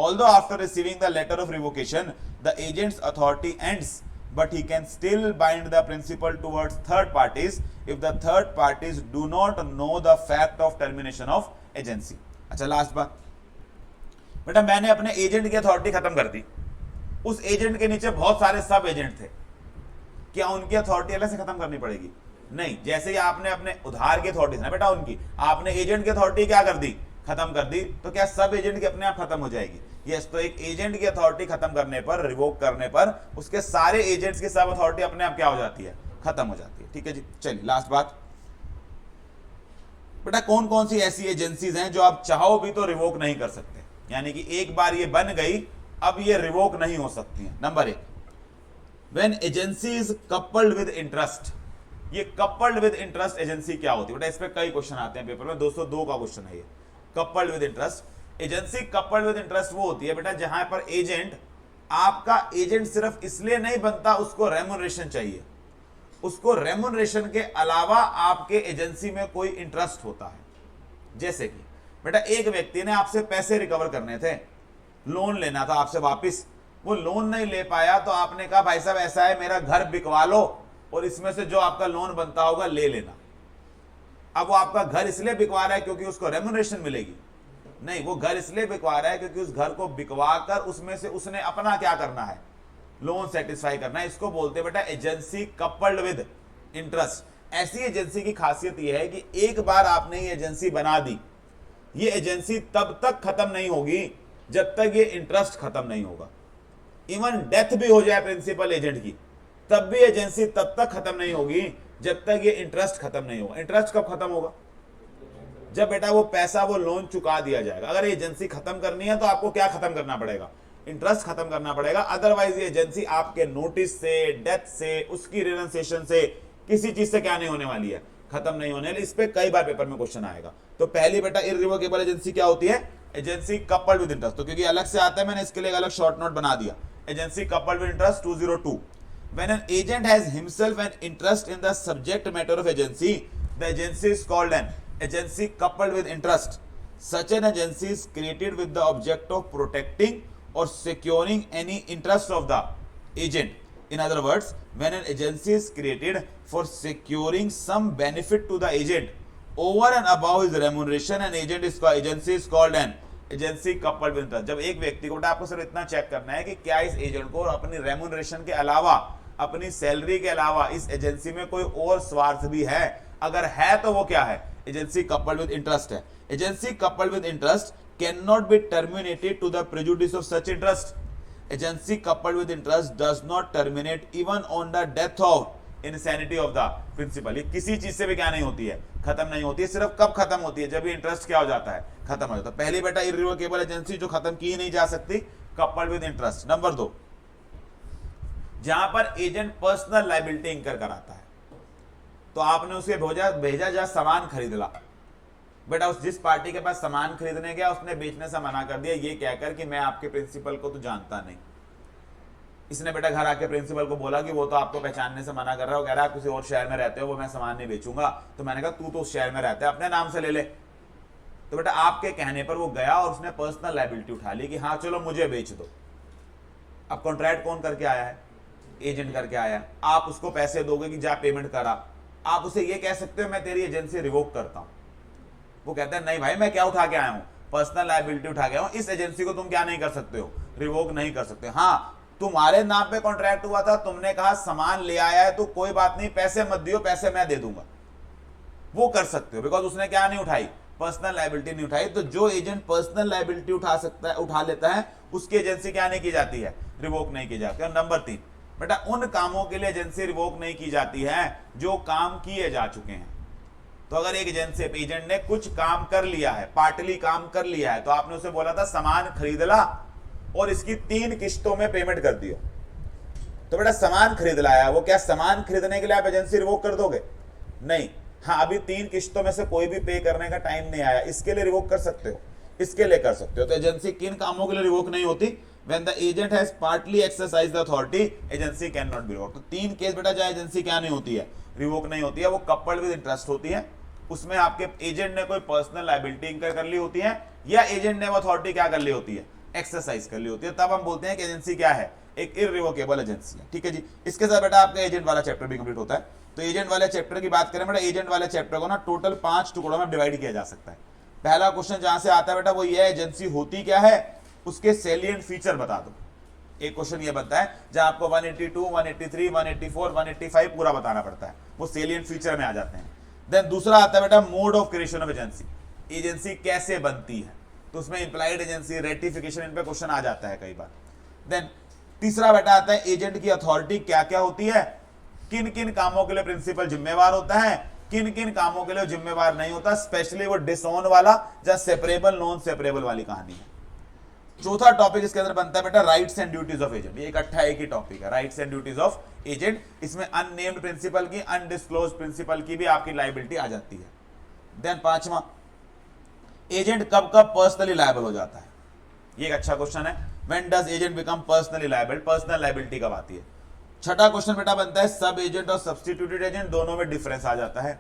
Speaker 1: Although after receiving the letter of revocation, the agent's authority ends, but he can still bind the principal towards third parties if the third parties do not know the fact of termination of agency. अच्छा last बात बेटा, मैंने अपने agent की authority खत्म कर दी। उस agent के नीचे बहुत सारे सब एजेंट थे, क्या उनकी अथॉरिटी अलग से खत्म करनी पड़ेगी? नहीं। जैसे ही आपने अपने उधार की अथॉरिटी ना बेटा उनकी, आपने एजेंट की अथॉरिटी क्या कर दी, खत्म कर दी, तो क्या सब एजेंट की अपने आप खत्म हो जाएगी? यस। तो एक एजेंट की अथॉरिटी खत्म करने पर, रिवोक करने पर, उसके सारे एजेंट्स की सब अथॉरिटी अपने आप क्या हो जाती है, खत्म हो जाती है। ठीक है जी। चलिए लास्ट बात बेटा, कौन कौन सी ऐसी एजेंसीज हैं जो आप चाहो भी तो रिवोक नहीं कर सकते, यानी कि एक बार ये बन गई अब ये रिवोक नहीं हो सकती है। Number 1, when agency is coupled with interest. ये कपल्ड विद इंटरेस्ट एजेंसी क्या होती है बेटा? इस पे कई क्वेश्चन आते हैं पेपर में, 202 का क्वेश्चन है ये, coupled with interest. Agency coupled with interest वो होती है बेटा जहां पर एजेंट, आपका एजेंट सिर्फ इसलिए नहीं बनता, उसको रेम्यूनरेशन चाहिए, उसको रेम्यूनरेशन के अलावा आपके एजेंसी में कोई इंटरेस्ट होता है। जैसे कि बेटा एक व्यक्ति ने आपसे पैसे रिकवर करने थे, लोन लेना था आपसे वापस, वो लोन नहीं ले पाया, तो आपने कहा भाई साहब ऐसा है मेरा घर बिकवा लो और इसमें से जो आपका लोन बनता होगा ले लेना। अब वो आपका घर इसलिए बिकवा रहा है क्योंकि उसको रेम्यूनरेशन मिलेगी? नहीं, वो घर इसलिए बिकवा रहा है क्योंकि उस घर को बिकवा कर उसमें से उसने अपना क्या करना है, लोन सेटिस्फाई करना है। इसको बोलते हैं बेटा एजेंसी कपल्ड विद इंटरेस्ट। ऐसी एजेंसी की खासियत यह है कि एक बार आपने ये एजेंसी बना दी, ये एजेंसी तब तक खत्म नहीं होगी जब तक ये इंटरेस्ट खत्म नहीं होगा। इवन डेथ भी हो जाए प्रिंसिपल एजेंट की, तब भी एजेंसी तब तक खत्म नहीं होगी जब तक ये इंटरेस्ट खत्म नहीं होगा। इंटरेस्ट कब खत्म होगा? जब बेटा वो पैसा, वो लोन चुका दिया जाएगा। अगर एजेंसी खत्म करनी है तो आपको क्या खत्म करना पड़ेगा? इंटरेस्ट खत्म करना पड़ेगा। अदरवाइज ये एजेंसी आपके नोटिस से, डेथ से, उसकी रिनंसिएशन से, किसी चीज से क्या नहीं होने वाली है, खत्म नहीं होने वाली। इस पे कई बार पेपर में क्वेश्चन आएगा। तो पहली बेटा इररिवोकेबल एजेंसी क्या होती है? Agency coupled with interest. तो क्योंकि अलग से आता है मैंने इसके लिए एक अलग शॉर्ट नोट बना दिया, agency coupled with interest 202। When an agent has himself an interest in the subject matter of agency, the agency is called an agency coupled with interest. Such an agency is created with the object of protecting or securing any interest of the agent. In other words, when an agency is created for securing some benefit to the agent over and above his remuneration, an agency is called an agency coupled with interest. जब एक व्यक्ति को, आपको सिर्फ इतना check करना है कि क्या इस एजेंट को अपनी रेम्यूनरेशन के अलावा, अपनी सैलरी के अलावा इस एजेंसी में कोई और स्वार्थ भी है। अगर है तो वो क्या है? एजेंसी कपल्ड विद इंटरेस्ट है। Agency coupled with interest can not be terminated to the prejudice of such interest. Agency coupled with interest does not terminate even on the death of insanity of the principal. ये किसी चीज से भी क्या नहीं होती है, खत्म नहीं होती है। सिर्फ कब खत्म होती है? जब ये इंटरेस्ट क्या हो जाता है, खत्म हो जाता है। पहली बेटा इररिवोकेबल एजेंसी जो खत्म की नहीं जा सकती, कपल्ड विद इंटरेस्ट। नंबर 2, जहां पर एजेंट पर्सनल लायबिलिटी इंकर कराता है। तो आपने उसे भेजा जा सामान खरीद ला, बेटा उस जिस पार्टी के पास सामान खरीदने गया उसने बेचने से मना कर दिया ये कहकर कि मैं आपके प्रिंसिपल को तो जानता नहीं। इसने बेटा घर आके प्रिंसिपल को बोला कि वो तो आपको पहचानने से मना कर रहा है, वो कह रहा है किसी और शहर में रहते हो, वो मैं सामान नहीं बेचूंगा। तो मैंने कहा तू तो उस शहर में रहता है, अपने नाम से ले ले। तो बेटा आपके कहने पर वो गया और उसने पर्सनल लायबिलिटी उठा ली कि हाँ चलो मुझे बेच दो। अब कॉन्ट्रैक्ट कौन करके आया है? एजेंट करके आया है। आप उसको पैसे दोगे कि जा पेमेंट करा, आप उसे ये कह सकते हो मैं तेरी एजेंसी रिवोक करता हूं। वो कहता है नहीं भाई मैं क्या उठा के आया हूं, पर्सनल लायबिलिटी उठा के आया हूं, इस एजेंसी को तुम क्या नहीं कर सकते हो, रिवोक नहीं कर सकते। हाँ तुम्हारे नाम पे कॉन्ट्रैक्ट हुआ था, तुमने कहा सामान ले आया है तो कोई बात नहीं, पैसे मत दियो, पैसे मैं दे दूंगा, वो कर सकते हो, बिकॉज उसने क्या नहीं उठाई, पर्सनल लायबिलिटी नहीं उठाई। तो जो एजेंट पर्सनल लायबिलिटी उठा सकता है, उठा लेता है, उसकी एजेंसी क्या नहीं की जाती है, रिवोक नहीं की जाती है। नंबर 3 बेटा उन कामों के लिए एजेंसी रिवोक नहीं की जाती है जो काम किए जा चुके हैं। तो अगर एक एजेंसी एजेंट ने कुछ काम कर लिया है, पार्टली काम कर लिया है, तो आपने उसे बोला था सामान खरीद ला और इसकी 3 किश्तों में पेमेंट कर दियो, तो बेटा सामान खरीद लाया, वो क्या सामान खरीदने के लिए आप एजेंसी रिवोक कर दोगे? नहीं। हाँ अभी 3 किश्तों में से कोई भी पे करने का टाइम नहीं आया, इसके लिए रिवोक कर सकते हो, इसके लिए कर सकते हो। तो एजेंसी किन कामों के लिए रिवोक नहीं होती? When the agent has partly exercised the authority, agency cannot be revoked। तो 3 केस बेटा जहाँ एजेंसी क्या नहीं होती है, रिवोक नहीं होती है, वो कपल्ड विद इंटरेस्ट होती है। उसमें आपके एजेंट ने कोई पर्सनल लायबिलिटी इंकर कर ली होती है, या एजेंट ने वो अथॉरिटी क्या कर ली होती है, एक्सरसाइज कर ली होती है, तब हम बोलते हैं कि एजेंसी क्या है, एक इररिवोकेबल एजेंसी है। ठीक है जी। इसके साथ बेटा आपका एजेंट वाला चैप्टर भी कंप्लीट होता है। तो एजेंट वाले चैप्टर की बात करें बेटा, एजेंट वाले चैप्टर को ना टोटल 5 टुकड़ों में डिवाइड किया जा सकता है। पहला क्वेश्चन जहां से आता है बेटा वो ये है, एजेंसी होती क्या है, उसके सैलिएंट फीचर बता दो। एक क्वेश्चन ये बनता है जहां आपको 182, 183, 184, 185 पूरा बताना पड़ता है, वो सैलिएंट फीचर में आ जाते हैं। देन दूसरा आता है बेटा mode of creation of agency, agency कैसे बनती है, तो उसमें इंप्लाइड एजेंसी, रेटिफिकेशन, इन पे क्वेश्चन आ जाता है कई बार। देन तीसरा बेटा आता है एजेंट की अथॉरिटी क्या क्या होती है, किन किन कामों के लिए प्रिंसिपल जिम्मेवार होता है, किन किन कामों के लिए जिम्मेवार नहीं होता, स्पेशली वो डिसओन वाला जहां सेपरेबल नॉन सेपरेबल वाली कहानी है। चौथा टॉपिक इसके अंदर बनता है बेटा rights and duties of agent, ये इकट्ठा एक ही टॉपिक है, rights and duties of agent. इसमें अननेम्ड प्रिंसिपल की, अनडिस्क्लोज प्रिंसिपल की भी आपकी लायबिलिटी आ जाती है। देन पांचवा, एजेंट कब कब पर्सनली लायबल हो जाता है, ये एक अच्छा क्वेश्चन है। When does agent become personally liable, personal liability कब आती है। छठा क्वेश्चन बेटा बनता है सब एजेंट और सब्स्टिट्यूटेड एजेंट दोनों में डिफरेंस आ जाता है।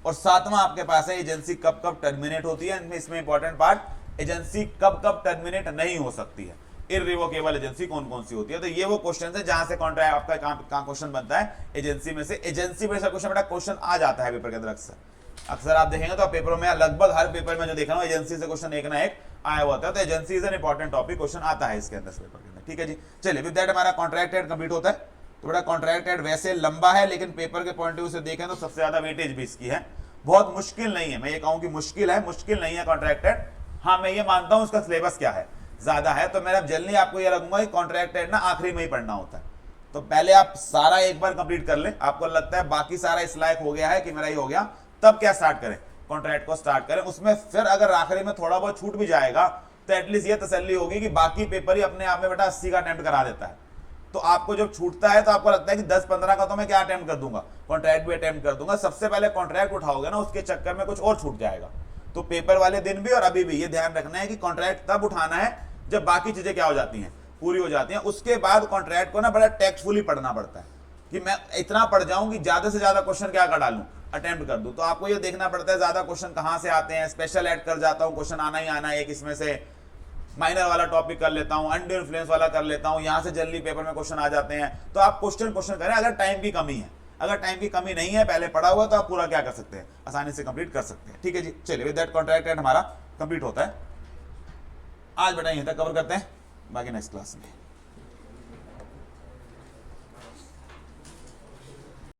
Speaker 1: और सातवां आपके पास है एजेंसी कब कब टर्मिनेट होती है, इसमें इंपॉर्टेंट पार्ट, एजेंसी कब कब टर्मिनेट नहीं हो सकती है, इररिवोकेबल एजेंसी कौन कौन सी होती है। तो ये वो क्वेश्चन है जहां से कॉन्ट्रैक्ट आपका कहां क्वेश्चन बनता है, एजेंसी में से। एजेंसी में से क्वेश्चन बेटा क्वेश्चन आ जाता है पेपर के अंदर अक्सर आप देखेंगे तो पेपरों में लगभग हर पेपर में जो देख रहा हूं एजेंसी से क्वेश्चन एक ना एक आया हुआ था। तो agency is an important topic, question आता है इसके अंदर पेपर के अंदर। ठीक है जी। चलिए विद दैट हमारा कॉन्ट्रैक्ट एड कंप्लीट होता है। तो बड़ा कॉन्ट्रैक्ट एड वैसे लंबा है, लेकिन पेपर के पॉइंट ऑफ व्यू से देखें तो सबसे ज्यादा वेटेज भी इसकी है, बहुत मुश्किल नहीं है। मैं ये कहूं कि मुश्किल है, मुश्किल नहीं है कॉन्ट्रैक्ट एड। हाँ मैं ये मानता हूं उसका सिलेबस क्या है, ज्यादा है, तो मैं जल्दी आपको ये रखूंगा कि कॉन्ट्रैक्ट एड ना आखिरी में ही पढ़ना होता है। तो पहले आप सारा एक बार कंप्लीट कर लें, आपको लगता है बाकी सारा इस लायक हो गया है कि मेरा ये हो गया, तब क्या स्टार्ट करें, कॉन्ट्रैक्ट को स्टार्ट करें। उसमें फिर अगर आखिरी में थोड़ा बहुत छूट भी जाएगा तो एटलीस्ट ये तसल्ली होगी कि बाकी पेपर ही अपने आप में बेटा 80 का अटेम्प्ट करा देता है। तो आपको जब छूटता है तो आपको लगता है कि 10-15 का तो मैं क्या अटेम्प्ट कर दूंगा, कॉन्ट्रैक्ट भी अटेम्प्ट कर दूंगा। सबसे पहले कॉन्ट्रैक्ट उठाओगे ना, उसके चक्कर में कुछ और छूट जाएगा। तो पेपर वाले दिन भी और अभी भी ये ध्यान रखना है कि कॉन्ट्रैक्ट तब उठाना है जब बाकी चीजें क्या हो जाती हैं, पूरी हो जाती हैं। उसके बाद कॉन्ट्रैक्ट को ना बड़ा टेक्स्टफुली पढ़ना पड़ता है कि मैं इतना पढ़ जाऊं कि ज्यादा से ज्यादा क्वेश्चन क्या कर डालूं, अटेम्प्ट कर दूं। तो आपको ये देखना पड़ता है ज्यादा क्वेश्चन कहां से आते हैं, स्पेशल ऐड कर जाता हूं, क्वेश्चन आना ही आना है एक, इसमें से माइनर वाला टॉपिक कर लेता हूं, अंडर इन्फ्लुएंस वाला कर लेता हूं, यहां से जल्दी पेपर में क्वेश्चन आ जाते हैं। तो आप क्वेश्चन करें अगर टाइम की कमी है, अगर टाइम की कमी नहीं है, पहले पढ़ा हुआ, तो आप पूरा क्या कर सकते हैं, आसानी से कंप्लीट कर सकते हैं। ठीक है जी। चलिए विद दैट कॉन्ट्रैक्ट एड हमारा कंप्लीट होता है। आज बेटा यहीं तक कवर करते हैं, बाकी नेक्स्ट क्लास में।